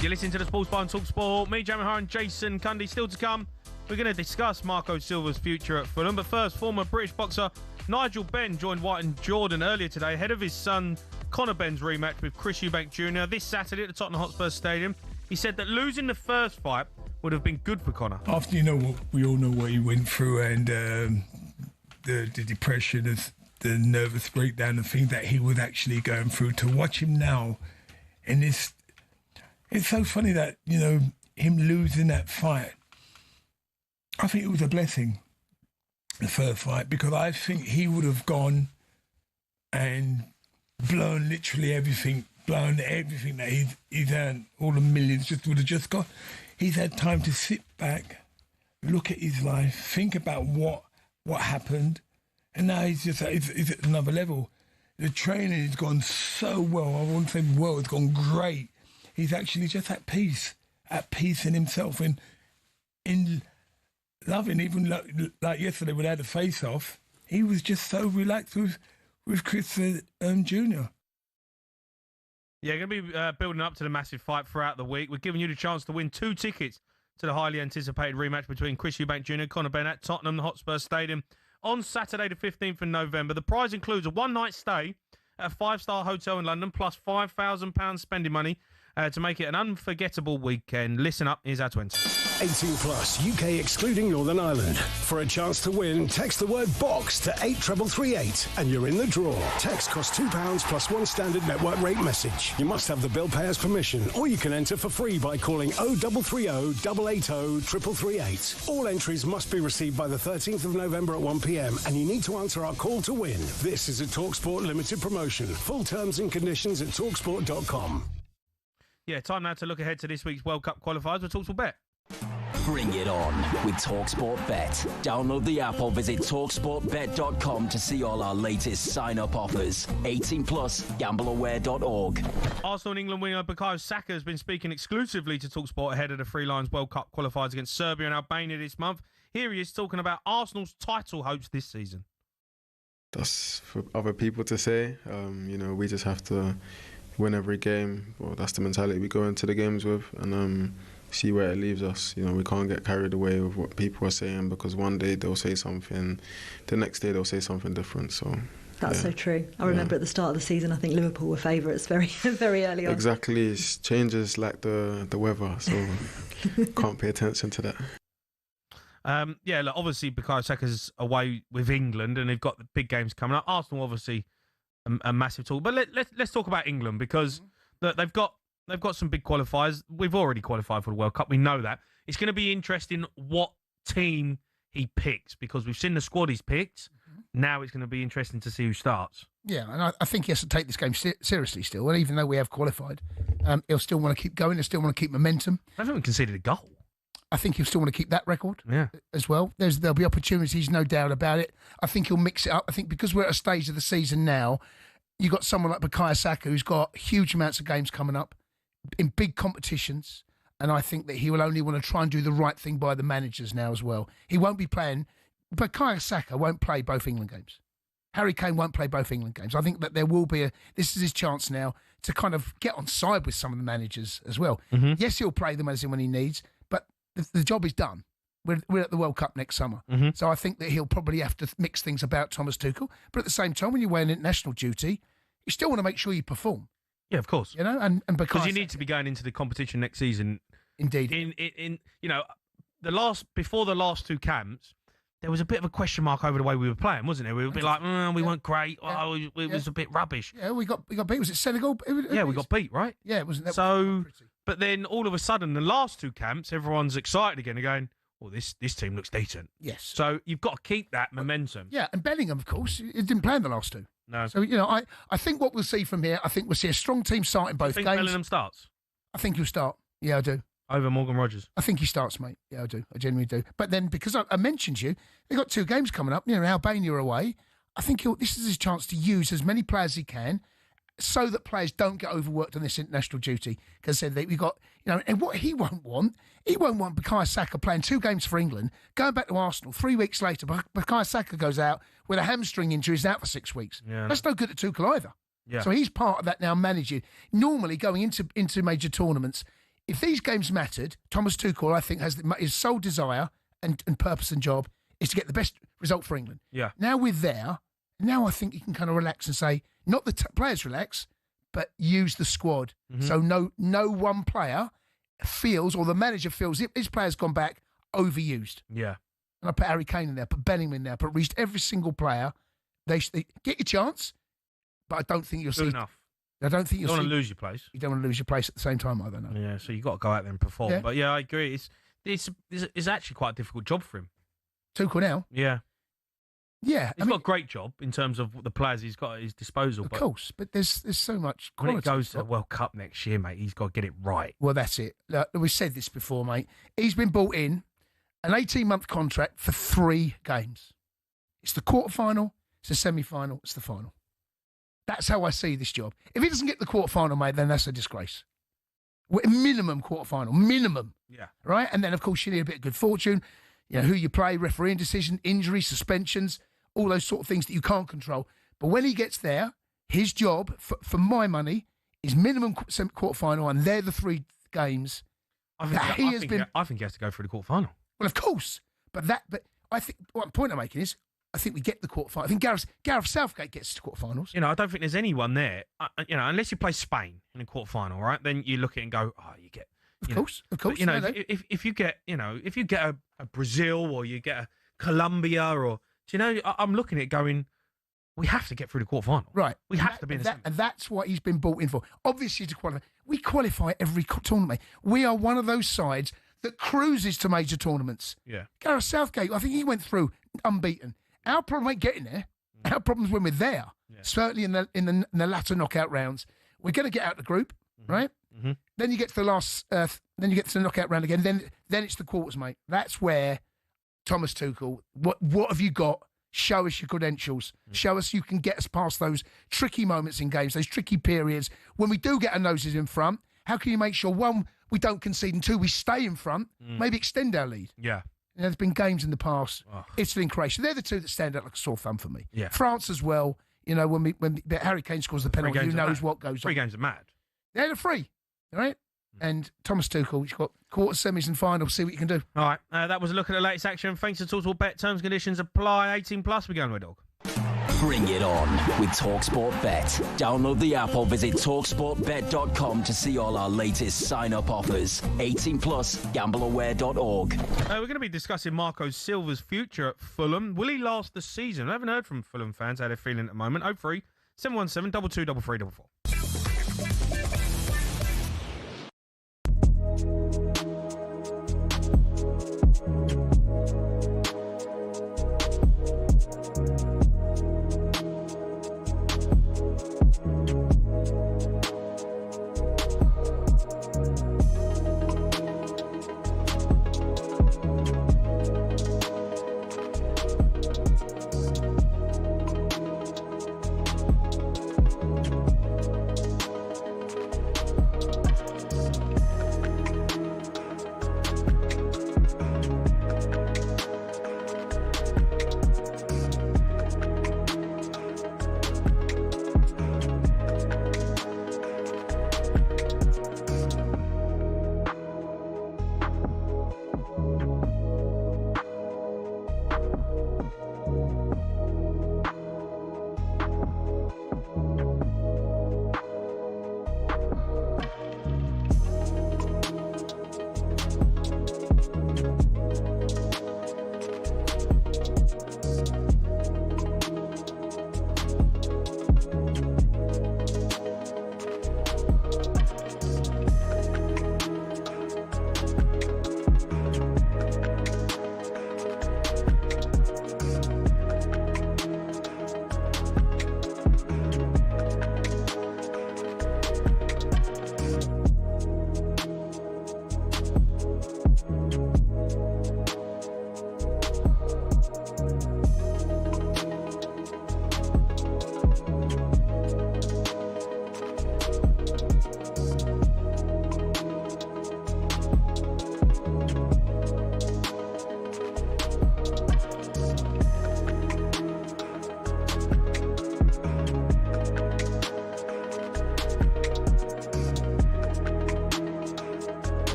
You're listening to the Sports Bar on talkSPORT. Me, Jamie O'Hara and Jason Cundy. Still to come, we're going to discuss Marco Silva's future at Fulham. But first, former British boxer Nigel Benn joined White and Jordan earlier today ahead of his son Conor Benn's rematch with Chris Eubank Jr. this Saturday at the Tottenham Hotspur Stadium. He said that losing the first fight would have been good for Conor. After we all know what he went through and the depression, the nervous breakdown, the thing that he was actually going through, to watch him now in this. It's so funny that, him losing that fight, I think it was a blessing, the first fight, because I think he would have gone and blown literally everything, that he's earned, all the millions would have just gone. He's had time to sit back, look at his life, think about what happened, and now he's at another level. The training has gone so well. I won't say well, it's gone great. He's actually just at peace in himself and in loving. Even like yesterday when they had a face-off, he was just so relaxed with with Chris Jr. Yeah, going to be building up to the massive fight throughout the week. We're giving you the chance to win 2 tickets to the highly anticipated rematch between Chris Eubank Jr. and Conor Benn at Tottenham Hotspur Stadium on Saturday the 15th of November. The prize includes a one-night stay at a 5-star hotel in London, plus £5,000 spending money to make it an unforgettable weekend. Listen up, here's our 20. 18 plus, UK excluding Northern Ireland. For a chance to win, text the word BOX to 83338 and you're in the draw. Text costs £2 plus 1 standard network rate message. You must have the bill payer's permission, or you can enter for free by calling 0330 880 3338. All entries must be received by the 13th of November at 1 p.m. and you need to answer our call to win. This is a talkSPORT limited promotion. Full terms and conditions at talksport.com. Yeah, time now to look ahead to this week's World Cup qualifiers with TalkSPORT Bet. Bring it on with TalkSPORT Bet. Download the app or visit talksportbet.com to see all our latest sign-up offers. 18 plus, gambleaware.org. Arsenal and England winger Bukayo Saka has been speaking exclusively to TalkSPORT ahead of the Three Lions World Cup qualifiers against Serbia and Albania this month. Here he is talking about Arsenal's title hopes this season. That's for other people to say. We just have to win every game. Well, that's the mentality we go into the games with, and see where it leaves us. We can't get carried away with what people are saying, because one day they'll say something, the next day they'll say something different. So that's so true. I remember at the start of the season, I think Liverpool were favourites very, very early on. Exactly, it changes like the weather, so can't pay attention to that. Obviously Bukayo Saka's away with England, and they've got the big games coming up. Arsenal obviously a massive talk, but let's talk about England, because they've got some big qualifiers. We've already qualified for the World Cup. We know that. It's going to be interesting what team he picks, because we've seen the squad he's picked. Now it's going to be interesting to see who starts. Yeah, and I think he has to take this game seriously still. And even though we have qualified, he'll still want to keep going. He'll still want to keep momentum. I haven't conceded a goal. I think he'll still want to keep that record as well. There'll be opportunities, no doubt about it. I think he'll mix it up. I think because we're at a stage of the season now, you've got someone like Bukayo Saka who's got huge amounts of games coming up in big competitions, and I think that he will only want to try and do the right thing by the managers now as well. He won't be playing, Bukayo Saka won't play both England games. Harry Kane won't play both England games. I think that there will be this is his chance now to kind of get on side with some of the managers as well. Yes, he'll play them as in when he needs, but the job is done. We're at the World Cup next summer. So I think that he'll probably have to mix things about Thomas Tuchel. But at the same time, when you're wearing international duty, you still want to make sure you perform. Yeah, of course. And because you need to be going into the competition next season. Indeed. Before the last 2 camps, there was a bit of a question mark over the way we were playing, wasn't there? We were a bit like, we weren't great. It was a bit rubbish. Yeah, we got beat. Was it Senegal? We got beat, right? Yeah, it wasn't that. So, but then all of a sudden, the last 2 camps, everyone's excited again. They're going, well, this team looks decent. Yes. So you've got to keep that momentum. Yeah, and Bellingham, of course, he didn't play in the last 2. No. So, I think what we'll see from here, I think we'll see a strong team start in both games. Bellingham starts? I think he'll start. Yeah, I do. Over Morgan Rogers? I think he starts, mate. Yeah, I do. I genuinely do. But then, because I mentioned you, they've got 2 games coming up. Albania away. I think this is his chance to use as many players as he can, so that players don't get overworked on this international duty. Because we've got, and what he won't want Bukayo Saka playing 2 games for England, going back to Arsenal 3 weeks later. Bukayo Saka goes out with a hamstring injury, he's out for 6 weeks. Yeah. That's no good at Tuchel either. Yeah. So he's part of that now, managing. Normally, going into major tournaments, if these games mattered, Thomas Tuchel, I think, has his sole desire and purpose and job is to get the best result for England. Yeah. Now we're there. Now I think you can kind of relax and say, not the players relax, but use the squad. So no one player feels, or the manager feels, his player's gone back overused. Yeah. And I put Harry Kane in there, put Bellingham in there, put every single player. They get your chance, but I don't think you'll see enough. I don't think you don't want to lose your place. You don't want to lose your place at the same time either. No. Yeah, so you've got to go out there and perform. Yeah. But yeah, I agree. It's actually quite a difficult job for him. Tuchel now? Yeah. Yeah. He's got a great job in terms of the players he's got at his disposal. Of course, but there's so much quality. When it goes to the World Cup next year, mate, he's got to get it right. Well, that's it. Look, we've said this before, mate. He's been brought in, an 18-month contract for 3 games. It's the quarterfinal, it's the semi-final, it's the final. That's how I see this job. If he doesn't get the quarterfinal, mate, then that's a disgrace. Minimum quarterfinal, minimum. Yeah. Right? And then, of course, you need a bit of good fortune. Who you play, refereeing decision, injuries, suspensions, all those sort of things that you can't control. But when he gets there, his job, for my money, is minimum quarter-final, and they're the 3 games I think he has to go through the quarter-final. Well, of course. But I think what point I'm making is I think we get the quarter-final. I think Gareth Southgate gets to quarter-finals. You know, I don't think there's anyone there, unless you play Spain in a quarter-final, right? Then you look at it and go, oh, you get... Of course. But, if you get, if you get a Brazil or you get a Colombia or... Do you know, I'm looking at it going... We have to get through the quarter-final. Right. We have to be in the and that's what he's been brought in for. Obviously, to qualify. We qualify every tournament. We are one of those sides that cruises to major tournaments. Yeah. Gareth Southgate, I think he went through unbeaten. Our problem ain't getting there. Our problem's when we're there. Yeah. Certainly in the latter knockout rounds. We're going to get out the group, right? Mm-hmm. Then you get to the last. Then you get to the knockout round again. Then it's the quarters, mate. That's where Thomas Tuchel. What have you got? Show us your credentials. Show us you can get us past those tricky moments in games, those tricky periods. When we do get our noses in front, how can you make sure, 1, we don't concede, and 2, we stay in front, maybe extend our lead? Yeah. There's been games in the past, Italy and Croatia. They're the 2 that stand out like a sore thumb for me. Yeah. France as well. You know, when Harry Kane scores the penalty, who knows what goes on. 3 games are mad. They're the 3, all right? And Thomas Tuchel, he's got quarters, semis and finals. See what you can do. All right. That was a look at the latest action. Thanks to TalkSport Bet. Terms and conditions apply. 18+. We're going with dog. Bring it on with TalkSport Bet. Download the app or visit talksportbet.com to see all our latest sign-up offers. 18+. Gambleaware.org. We're going to be discussing Marco Silva's future at Fulham. Will he last the season? I haven't heard from Fulham fans how they're feeling at the moment. 03 717 22 3344.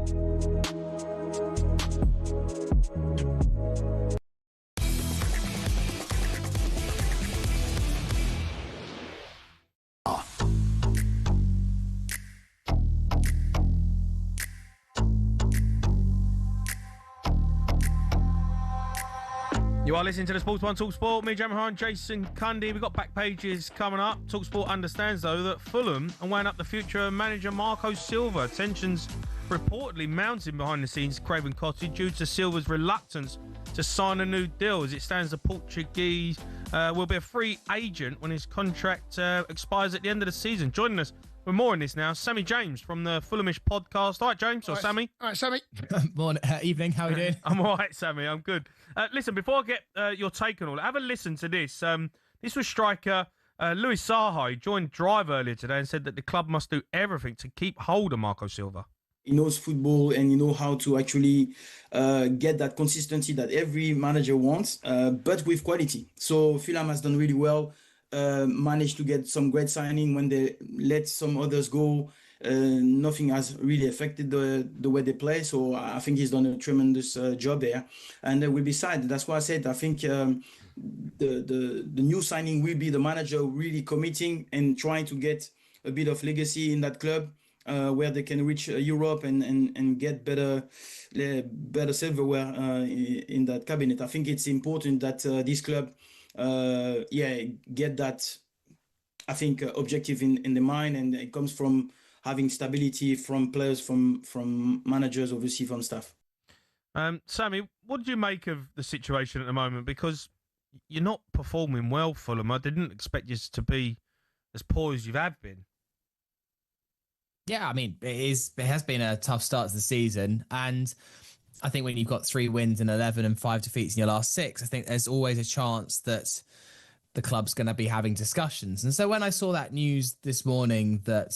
You are listening to the Sports One TalkSport. Me, Jamie O'Hara, and Jason Cundy. We've got back pages coming up. TalkSport understands, though, that Fulham are weighing up the future of manager Marco Silva. Tensions reportedly mounting behind the scenes at Craven Cottage due to Silva's reluctance to sign a new deal. As it stands, the Portuguese will be a free agent when his contract expires at the end of the season. Joining us for more on this now, Sammy James from the Fulhamish podcast. All right, James, or Sammy? All right, Sammy. Morning, evening, how are you doing? I'm all right, Sammy, I'm good. Listen, before I get your take on all that, have a listen to this. This was striker Louis Saha. He joined Drive earlier today and said that the club must do everything to keep hold of Marco Silva. He knows football and he knows how to actually get that consistency that every manager wants, but with quality. So Fulham has done really well, managed to get some great signing when they let some others go. Nothing has really affected the way they play. So I think he's done a tremendous job there. And we'll be sad. That's why I said I think the new signing will be the manager really committing and trying to get a bit of legacy in that club. Where they can reach Europe and get better silverware in that cabinet. I think it's important that this club, get that, I think, objective in the mind, and it comes from having stability from players, from managers, obviously from staff. Sammy, what did you make of the situation at the moment? Because you're not performing well, Fulham. I didn't expect you to be as poor as you have been. Yeah, I mean, it has been a tough start to the season. And I think when you've got 3 wins in 11 and 5 defeats in your last 6, I think there's always a chance that the club's going to be having discussions. And so when I saw that news this morning that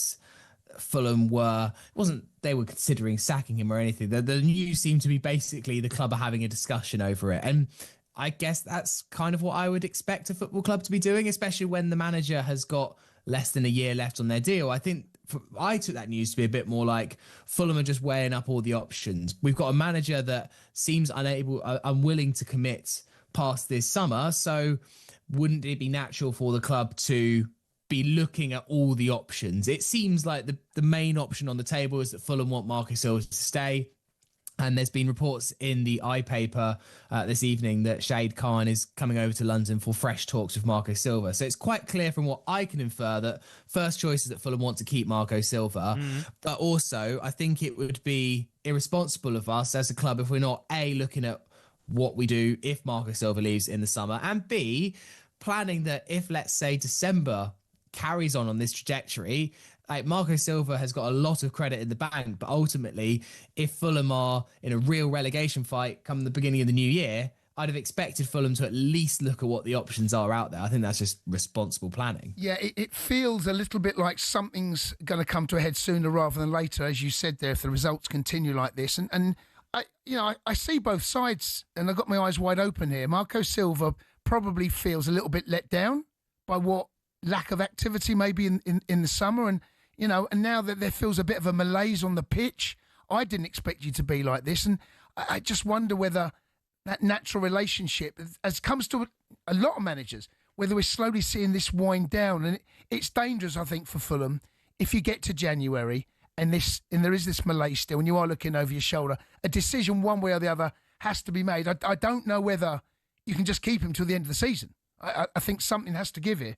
Fulham were considering sacking him or anything, the news seemed to be basically the club are having a discussion over it. And I guess that's kind of what I would expect a football club to be doing, especially when the manager has got less than a year left on their deal. I took that news to be a bit more like Fulham are just weighing up all the options. We've got a manager that seems unwilling to commit past this summer. So wouldn't it be natural for the club to be looking at all the options? It seems like the main option on the table is that Fulham want Marco Silva to stay. And there's been reports in the iPaper this evening that Shade Khan is coming over to London for fresh talks with Marco Silva. So it's quite clear from what I can infer that first choice is that Fulham want to keep Marco Silva. But also, I think it would be irresponsible of us as a club if we're not, A, looking at what we do if Marco Silva leaves in the summer, and B, planning that if, let's say, December carries on this trajectory, like Marco Silva has got a lot of credit in the bank, but ultimately, if Fulham are in a real relegation fight come the beginning of the new year, I'd have expected Fulham to at least look at what the options are out there. I think that's just responsible planning. Yeah, it feels a little bit like something's going to come to a head sooner rather than later, as you said there, if the results continue like this. And I see both sides, and I've got my eyes wide open here. Marco Silva probably feels a little bit let down by what lack of activity maybe in the summer, and now that there feels a bit of a malaise on the pitch. I didn't expect you to be like this, and I just wonder whether that natural relationship, as comes to a lot of managers, whether we're slowly seeing this wind down. And it's dangerous, I think, for Fulham if you get to January and there is this malaise still, and you are looking over your shoulder. A decision one way or the other has to be made. I don't know whether you can just keep him till the end of the season. I think something has to give here.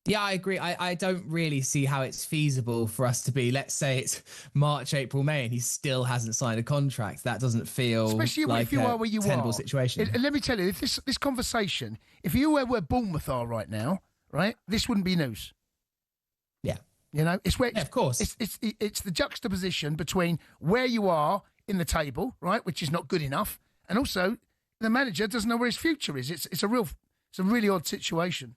Yeah, I agree. I don't really see how it's feasible for us to be, let's say it's March, April, May, and he still hasn't signed a contract. That doesn't feel especially like if you are where you tenable are. Situation. Let me tell you, if this conversation, if you were where Bournemouth are right now, right, this wouldn't be news. Yeah. It's where, of course. It's the juxtaposition between where you are in the table, right, which is not good enough, and also the manager doesn't know where his future is. It's a really odd situation.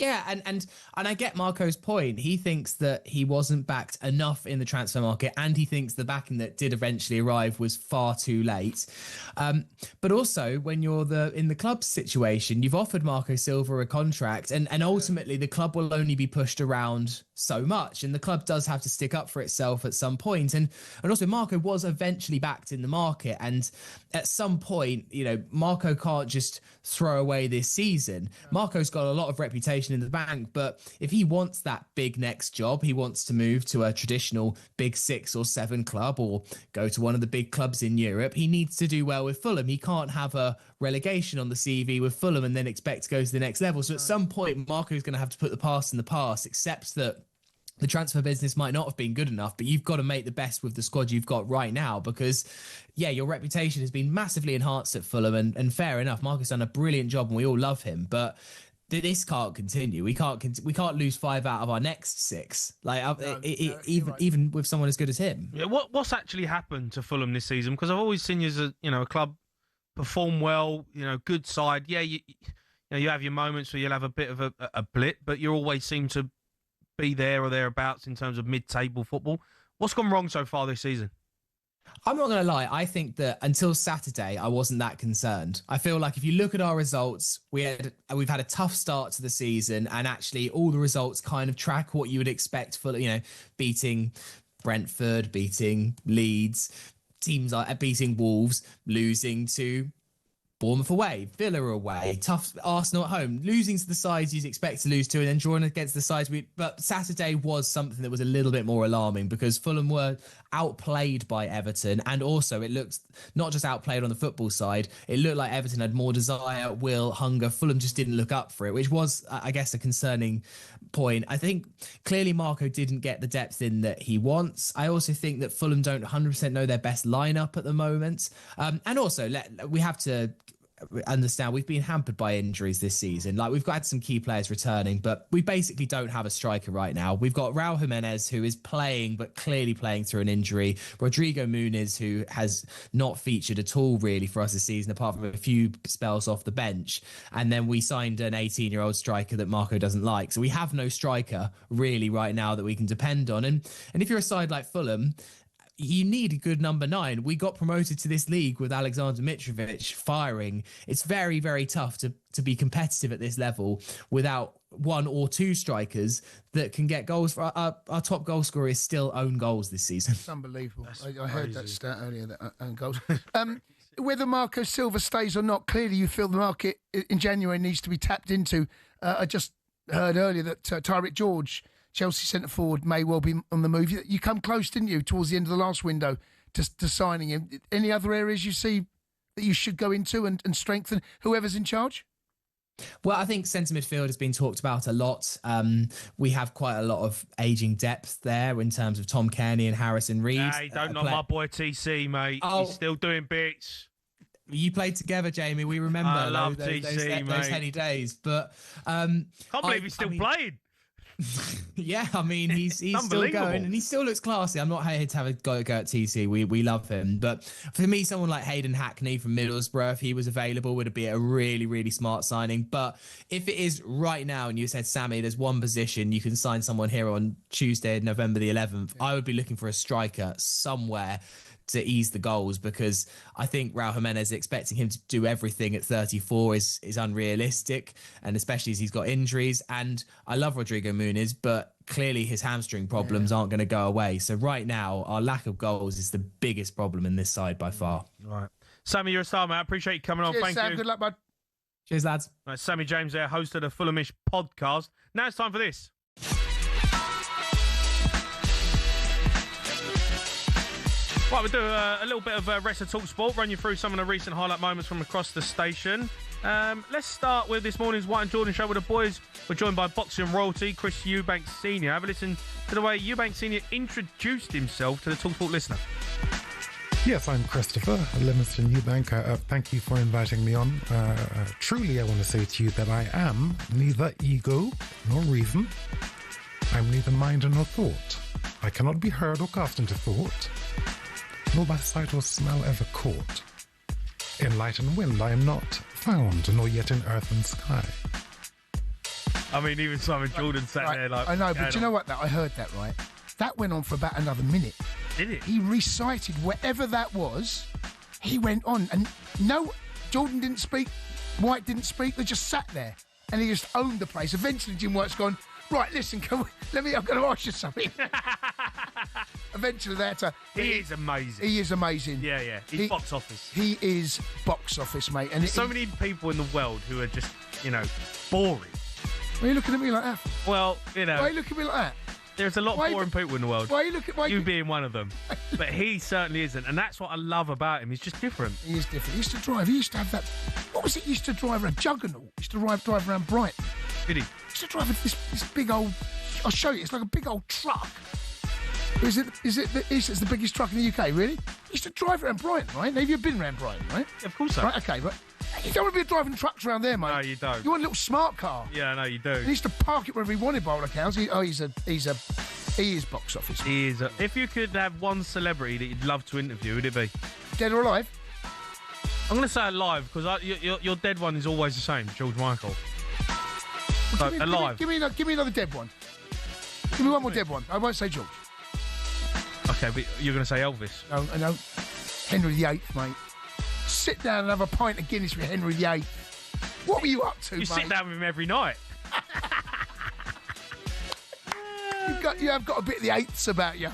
Yeah, and I get Marco's point. He thinks that he wasn't backed enough in the transfer market, and he thinks the backing that did eventually arrive was far too late. But also, when you're in the club's situation, you've offered Marco Silva a contract, and ultimately the club will only be pushed around so much, and the club does have to stick up for itself at some point. And also Marco was eventually backed in the market, and at some point, Marco can't just throw away this season. Marco's got a lot of reputation in the bank, but if he wants that big next job, he wants to move to a traditional big 6 or 7 club or go to one of the big clubs in Europe, he needs to do well with Fulham. He can't have a relegation on the CV with Fulham and then expect to go to the next level. So at some point, Marco's going to have to put the past in the past, accept that the transfer business might not have been good enough, but you've got to make the best with the squad you've got right now because, your reputation has been massively enhanced at Fulham, and fair enough, Marco's done a brilliant job and we all love him, but this can't continue. We can't lose 5 out of our next 6. Even with someone as good as him. Yeah, what's actually happened to Fulham this season? Because I've always seen you as a club perform well, good side. Yeah, you have your moments where you'll have a bit of a blip, but you always seem to be there or thereabouts in terms of mid-table football. What's gone wrong so far this season? I'm not going to lie. I think that until Saturday, I wasn't that concerned. I feel like if you look at our results, we've had a tough start to the season, and actually all the results kind of track what you would expect for, beating Brentford, beating Leeds, teams like beating Wolves, losing to Bournemouth away, Villa away, tough Arsenal at home, losing to the sides you'd expect to lose to, and then drawing against the sides but Saturday was something that was a little bit more alarming because Fulham were outplayed by Everton, and also it looked not just outplayed on the football side, it looked like Everton had more desire, will, hunger. Fulham just didn't look up for it, which was, I guess, a concerning point. I think clearly Marco didn't get the depth in that he wants. I also think that Fulham don't 100% know their best lineup at the moment, and also we have to understand we've been hampered by injuries this season. Like, we've got some key players returning, but we basically don't have a striker right now. We've got Raul Jimenez, who is playing, but clearly playing through an injury. Rodrigo Muniz, who has not featured at all really for us this season, apart from a few spells off the bench. And then we signed an 18-year-old striker that Marco doesn't like. So we have no striker really right now that we can depend on. And if you're a side like Fulham, you need a good number 9. We got promoted to this league with Alexander Mitrovic firing. It's very, very tough to be competitive at this level without 1 or 2 strikers that can get goals. For our top goal scorer is still own goals this season. It's unbelievable. I heard that stat earlier, that own goals. Whether Marco Silva stays or not, clearly you feel the market in January needs to be tapped into. I just heard earlier that Tyreek George, Chelsea centre-forward, may well be on the move. You come close, didn't you, towards the end of the last window to signing him. Any other areas you see that you should go into and strengthen whoever's in charge? Well, I think centre midfield has been talked about a lot. We have quite a lot of ageing depth there in terms of Tom Kearney and Harrison Reed. Hey, don't knock my boy TC, mate. He's still doing bits. You played together, Jamie. We remember I love TC, those heady days. But can't believe he's still playing. Yeah, I mean, he's still going and he still looks classy. I'm not here to have a go at TC. We love him. But for me, someone like Hayden Hackney from Middlesbrough, if he was available, would be a really, really smart signing. But if it is right now and you said, Sammy, there's one position, you can sign someone here on Tuesday, November the 11th, I would be looking for a striker somewhere to ease the goals, because I think Raul Jimenez, expecting him to do everything at 34 is unrealistic, and especially as he's got injuries. And I love Rodrigo Muniz, but clearly his hamstring problems aren't going to go away. So right now, our lack of goals is the biggest problem in this side by far. Right. Sammy, you're a star, mate. I appreciate you coming on. Cheers, Thank Sam. you. Good luck, bud. Cheers, lads. Right, Sammy James there, host of the Fulhamish podcast. Now it's time for this. Right, we'll do a little bit of rest of talkSPORT, run you through some of the recent highlight moments from across the station. Let's start with this morning's White and Jordan show with the boys. We're joined by boxing royalty Chris Eubanks Sr. Have a listen to the way Eubanks Sr. introduced himself to the talkSPORT listener. Yes, I'm Christopher Livingston Eubank. Thank you for inviting me on. Truly, I want to say to you that I am neither ego nor reason. I'm neither mind nor thought. I cannot be heard or cast into thought, nor by sight or smell ever caught. In light and wind I am not found, nor yet in earth and sky. I mean, even Simon Jordan sat there like... I know, but you know what? I heard that, right? That went on for about another minute. Did it? He recited whatever that was. He went on, and no, Jordan didn't speak, White didn't speak, they just sat there, and he just owned the place. Eventually Jim White's gone, Right, listen, I'm going to ask you something. Eventually, he is amazing. He is amazing. Yeah. He's box office. He is box office, mate. And so many people in the world who are just, boring. Why are you looking at me like that? Well, Why are you looking at me like that? There's a lot of boring people in the world. Why are you looking? You being one of them. But he certainly isn't, and that's what I love about him. He's just different. He is different. He used to drive. He used to have that. What was it? He used to drive a Juggernaut. He used to drive around Brighton. Did he? He used to drive this big old. I'll show you. It's like a big old truck. It's the biggest truck in the UK, really? He used to drive around Brighton, right? Have you been around Brighton, right? Yeah, of course so. Right, okay, but you don't want to be driving trucks around there, mate. No, you don't. You want a little smart car. Yeah, no, you do. He used to park it wherever he wanted by all accounts. He is box office. He is. If you could have one celebrity that you'd love to interview, who'd it be? Dead or alive? I'm going to say alive, because your dead one is always the same, George Michael. Well, so, alive. Give me another dead one. Give me one more dead one. I won't say George. Okay, but you're going to say Elvis. No. Henry VIII, mate. Sit down and have a pint of Guinness with Henry VIII. What were you up to, mate? You sit down with him every night. You have got a bit of the eighths about you.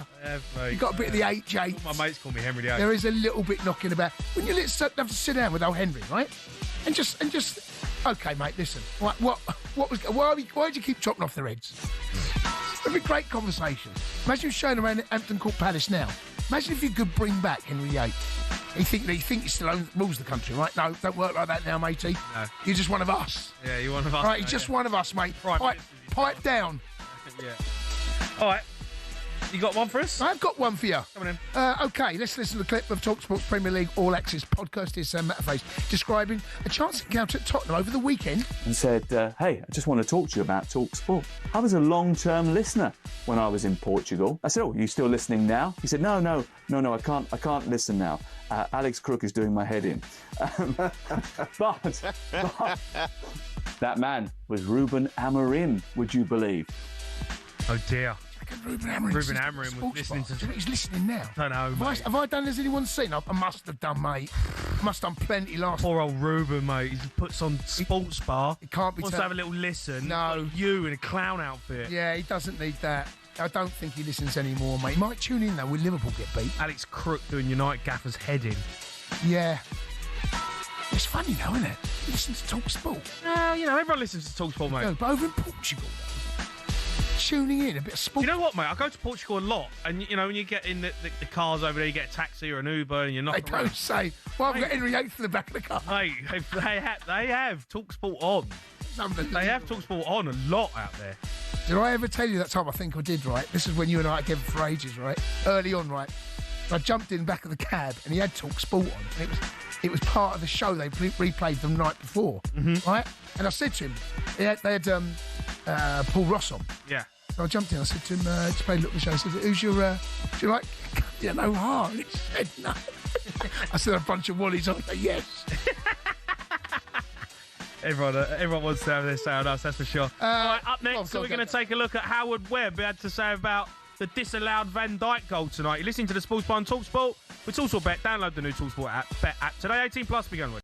You've got a bit of the HH. My mates call me Henry VIII. There is a little bit knocking about. When you have to sit down with old Henry, right? And just. Okay, mate. Listen. Why did you keep chopping off their heads? It'd be a great conversation. Imagine you showing around at Hampton Court Palace now. Imagine if you could bring back Henry VIII. He think he still rules the country, right? No, don't work like that now, matey. No. You're just one of us. Yeah, you're one of us. Right, he's just one of us, mate. Pipe down. Yeah. All right. You got one for us? I've got one for you. Come on in. Okay, let's listen to the clip of talkSPORT's Premier League All Access podcast. It's Mataface describing a chance encounter at Tottenham over the weekend. And said, hey, I just want to talk to you about talkSPORT. I was a long-term listener when I was in Portugal. I said, oh, are you still listening now? He said, no, I can't listen now. Alex Crook is doing my head in. But that man was Ruben Amorim, would you believe? Oh, dear. Ruben Amorim was listening to... He's listening now. I don't know, mate. Have I done as anyone's seen? I must have done, mate. Must have done plenty last... Poor old Ruben, mate. He puts on Sports Bar. He can't be... Wants to have a little listen. No. You in a clown outfit. Yeah, he doesn't need that. I don't think he listens anymore, mate. He might tune in, though, when Liverpool get beat. Alex Crook doing United Gaffer's head in. Yeah. It's funny, though, isn't it? He listens to talkSPORT. Everyone listens to talkSPORT, mate. No, but over in Portugal, though. Tuning in, a bit of sport. You know what, mate? I go to Portugal a lot, and when you get in the cars over there, you get a taxi or an Uber, and you're not. They don't say. Well, I've got Henry VIII in the back of the car. Hey, they have talkSPORT on. They have talkSPORT on a lot out there. Did I ever tell you that time? I think I did. Right. This is when you and I together for ages, right? Early on, right? So I jumped in the back of the cab, and he had talkSPORT on, and it was part of the show they replayed the night before, right? And I said to him, they had Paul Ross on. Yeah. So I jumped in. I said to him, just played a look at the show. I said, "Who's your? Do you like O'Hara?" And he said, "No." I said, "A bunch of Wallies." I said, "Yes." Everyone wants to have their say on us, that's for sure. All right, up next, we're going to take a look at Howard Webb had to say about the disallowed Van Dijk goal tonight. You're listening to the Sports Bar on talkSPORT with TalkSPORT Bet. Download the new talkSPORT Bet app today. 18 plus begun with.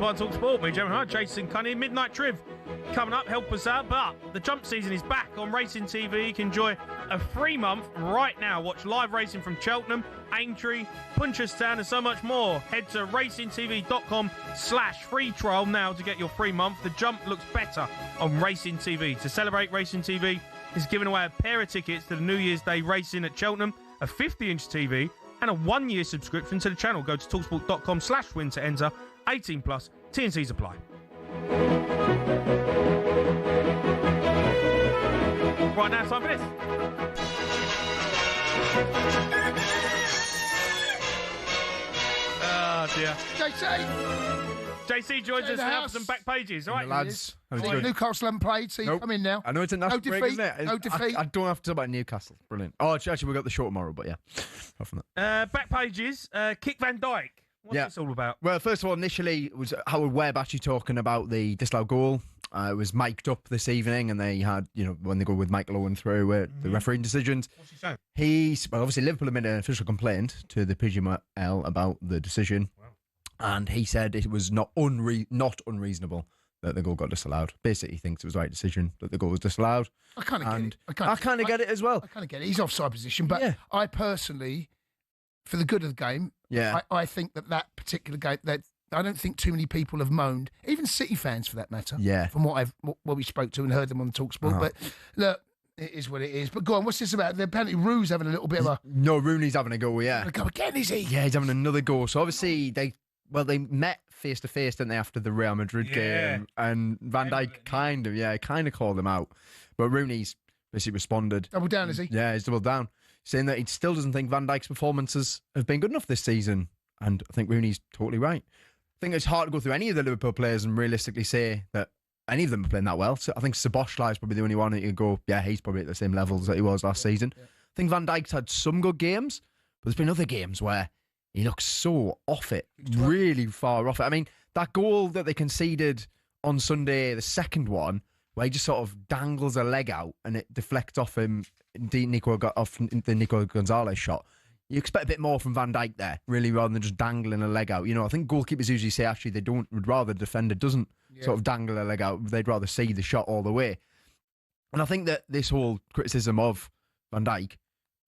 by talkSPORT. Me, Jamie O'Hara, Jason Cundy. Midnight Triv coming up. Help us out. But the jump season is back on Racing TV. You can enjoy a free month right now. Watch live racing from Cheltenham, Aintree, Punchestown, and so much more. Head to racingtv.com/free trial now to get your free month. The jump looks better on Racing TV. To celebrate, Racing TV is giving away a pair of tickets to the New Year's Day racing at Cheltenham, a 50-inch TV, and a 1-year subscription to the channel. Go to talksport.com/win to enter. 18 plus. T&Cs apply. Right now, time for this. Oh, dear. JC joins us now for some back pages. All right, lads. Newcastle haven't played, so you come in now. I know it's a national no break, defeat, isn't it? No defeat. I don't have to talk about Newcastle. Brilliant. Oh, actually, we've got the show tomorrow, but yeah. Apart from that. Back pages. Kick Van Dijk. What's this all about? Well, first of all, initially, it was Howard Webb actually talking about the disallowed goal. It was mic'd up this evening, and they had, when they go with Michael Owen through the refereeing decisions. What's he saying? Obviously, Liverpool have made an official complaint to the PGMOL about the decision. Wow. And he said it was not unreasonable that the goal got disallowed. Basically, he thinks it was the right decision that the goal was disallowed. I kind of get it. I kind of get it as well. I kind of get it. He's offside position, but I personally, for the good of the game, I think that particular game, that I don't think too many people have moaned, even City fans for that matter. Yeah. From what we spoke to and heard them on talkSPORT. But look, it is what it is. But go on, what's this about? Apparently, Rue's having a little bit of a. No, Rooney's having a go. Yeah. Go again, is he? Yeah, he's having another go. So obviously they met face to face, didn't they, after the Real Madrid game, and Van Dijk kind of called him out, but Rooney's basically responded. Double down, is he? Yeah, he's doubled down, saying that he still doesn't think Van Dijk's performances have been good enough this season, and I think Rooney's totally right. I think it's hard to go through any of the Liverpool players and realistically say that any of them are playing that well. So I think Szoboszlai is probably the only one that you go, he's probably at the same levels that he was last season. I think Van Dijk's had some good games, but there's been other games where he looks so off it, really far off it. I mean, that goal that they conceded on Sunday, the second one, where he just sort of dangles a leg out and it deflects off him, the Nico Gonzalez shot. You expect a bit more from Van Dijk there, really, rather than just dangling a leg out. I think goalkeepers usually say actually would rather the defender doesn't sort of dangle a leg out. They'd rather see the shot all the way. And I think that this whole criticism of Van Dijk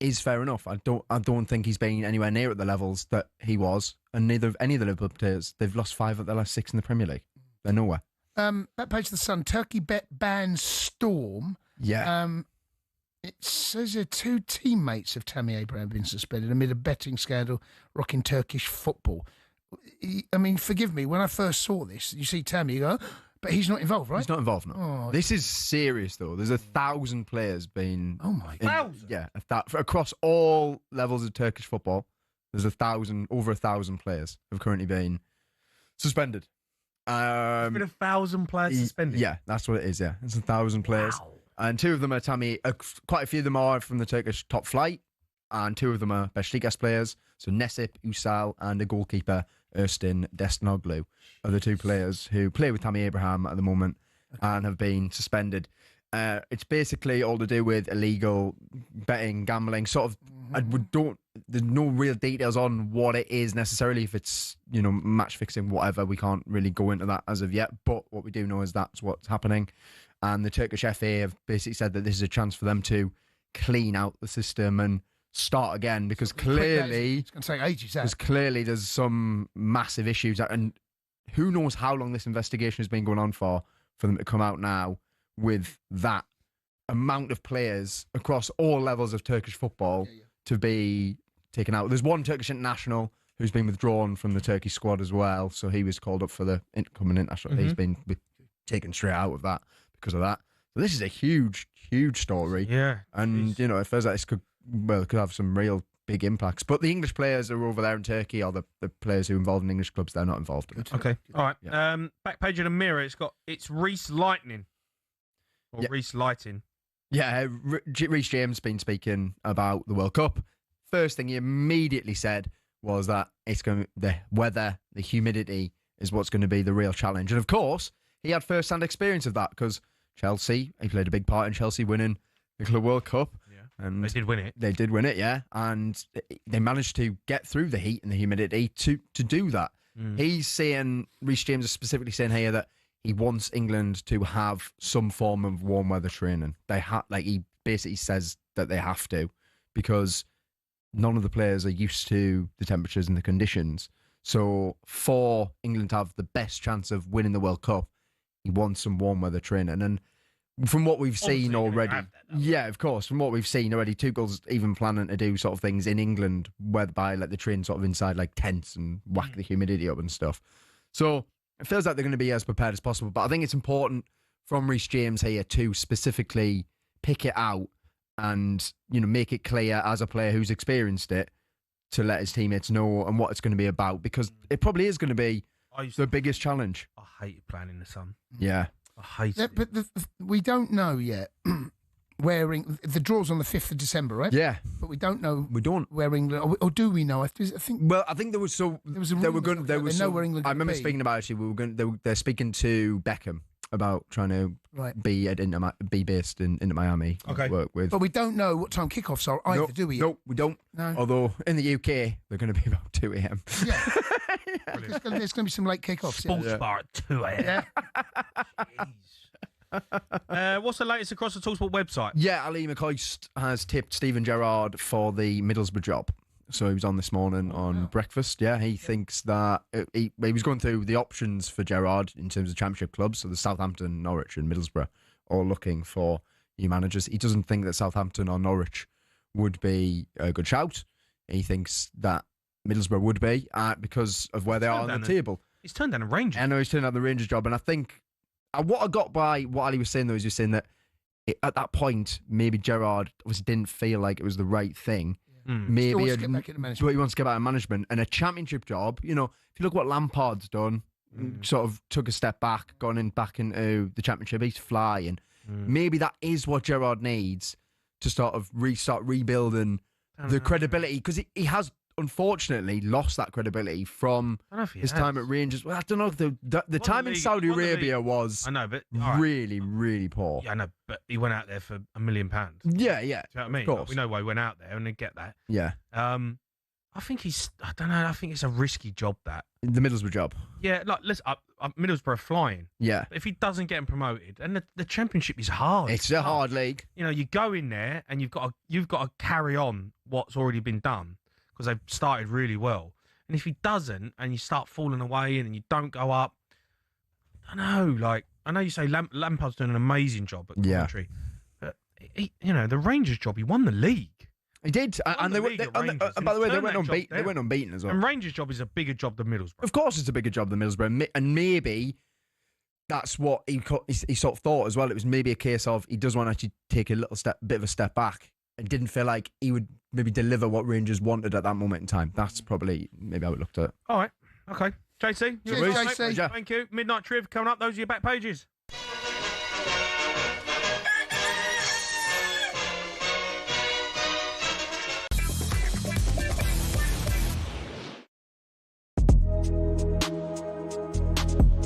is fair enough. I don't think he's been anywhere near at the levels that he was, and neither of any of the Liverpool players. They've lost 5 of their last 6 in the Premier League. They're nowhere. That page of the Sun, Turkey bet bans Storm. Yeah. It says here 2 teammates of Tammy Abraham have been suspended amid a betting scandal rocking Turkish football. I mean, forgive me, when I first saw this, you see Tammy, you go, but he's not involved, right? He's not involved, no. Oh. This is serious, though. There's 1,000 players been... Oh, my God. 1,000? Yeah, across all levels of Turkish football, there's over 1,000 players have currently been suspended. There's been 1,000 players suspended? Yeah, that's what it is, yeah. It's 1,000 players. Wow. And 2 of them are quite a few of them are from the Turkish top flight, and 2 of them are Beşiktaş players. So Necip Uysal and a goalkeeper, Ersin Destinoglu, are the 2 players who play with Tammy Abraham at the moment and have been suspended. It's basically all to do with illegal betting, gambling, sort of. There's no real details on what it is necessarily. If it's match fixing, whatever, we can't really go into that as of yet. But what we do know is that's what's happening. And the Turkish FA have basically said that this is a chance for them to clean out the system and start again, because clearly it's going to take ages. Because clearly there's some massive issues, and who knows how long this investigation has been going on for them to come out now with that amount of players across all levels of Turkish football to be taken out. There's one Turkish international who's been withdrawn from the Turkey squad as well, so he was called up for the incoming international. He's been taken straight out of that because of that. So this is a huge, huge story. Yeah. And, it feels like it could have some real big impacts. But the English players who are over there in Turkey, or the players who are involved in English clubs, they're not involved in it. Okay. All right. Yeah. Back page of the Mirror, it's Reece Lightning. Or Reece Lighting. Yeah, Reece James been speaking about the World Cup. First thing he immediately said was that the weather, the humidity is what's going to be the real challenge. And of course, he had first-hand experience of that, because Chelsea, he played a big part in Chelsea winning the Club World Cup. Yeah. And they did win it. They did win it, yeah. And they managed to get through the heat and the humidity to do that. He's saying, Reece James is specifically saying here that he wants England to have some form of warm weather training. He basically says that they have to, because none of the players are used to the temperatures and the conditions. So for England to have the best chance of winning the World Cup, he wants some warm weather training. And from what we've seen already, of course, from what we've seen already, Tuchel's even planning to do sort of things in England whereby they train sort of inside like tents and whack the humidity up and stuff. So it feels like they're going to be as prepared as possible. But I think it's important from Reece James here to specifically pick it out and, make it clear as a player who's experienced it to let his teammates know and what it's going to be about, because it probably is going to be the biggest challenge. I hated playing in the sun. Yeah. I hate it. But we don't know yet the draw's on the 5th of December, right? Yeah. But we don't know. We don't. Where England, or do we know? I think. Well, I think there was so. There was a they were rumour going. There that was. they know where England I could remember be. speaking about it. They're speaking to Beckham about trying to be based in Miami. Okay. Work with. But we don't know what time kickoffs are either, do we? No, we don't. No. Although in the UK they're going to be about 2 a.m. Yeah. There's going to be some late kickoffs. Sports bar at 2 a.m. What's the latest across the talkSPORT website? Yeah, Ali McCoist has tipped Steven Gerrard for the Middlesbrough job. So he was on this morning on breakfast. Yeah, he thinks that he was going through the options for Gerrard in terms of championship clubs. So the Southampton, Norwich and Middlesbrough all looking for new managers. He doesn't think that Southampton or Norwich would be a good shout. He thinks that Middlesbrough would be because of where they are on the table. He's turned down a Rangers. I know he's turned down the Rangers job. And I think what I got by what Ali was saying, though, is just saying that at that point, maybe Gerrard obviously didn't feel like it was the right thing. Maybe He wants to get back into management. but he wants to get back in management and a championship job. If you look what Lampard's done, sort of took a step back, gone back into the championship. He's flying. Maybe that is what Gerrard needs to sort of restart rebuilding the credibility, because he has unfortunately lost that credibility from his time at Rangers. Well, I don't know. The time in Saudi Arabia was really, really poor. Yeah, I know, but he went out there for £1 million. Yeah. Do you know what I mean? Of course. Like, we know why he went out there, and they get that. Yeah. I think I don't know. I think it's a risky job, that. The Middlesbrough job. Yeah, like, listen, Middlesbrough are flying. Yeah. If he doesn't get him promoted, and the championship is hard. It's a hard league. You go in there and you've got to carry on what's already been done, because they've started really well. And if he doesn't, and you start falling away and you don't go up, I don't know. Like, I know you say Lampard's doing an amazing job at commentary, but the Rangers job, he won the league. He did, and by the way, they went unbeaten as well. And Rangers' job is a bigger job than Middlesbrough. Of course, it's a bigger job than Middlesbrough, and maybe that's what he sort of thought as well. It was maybe a case of he does want to actually take a bit of a step back, and didn't feel like he would maybe deliver what Rangers wanted at that moment in time. That's probably maybe how it looked at it. All right, okay, JC, Cheers, JC. Thank you. Midnight Triv coming up. Those are your back pages.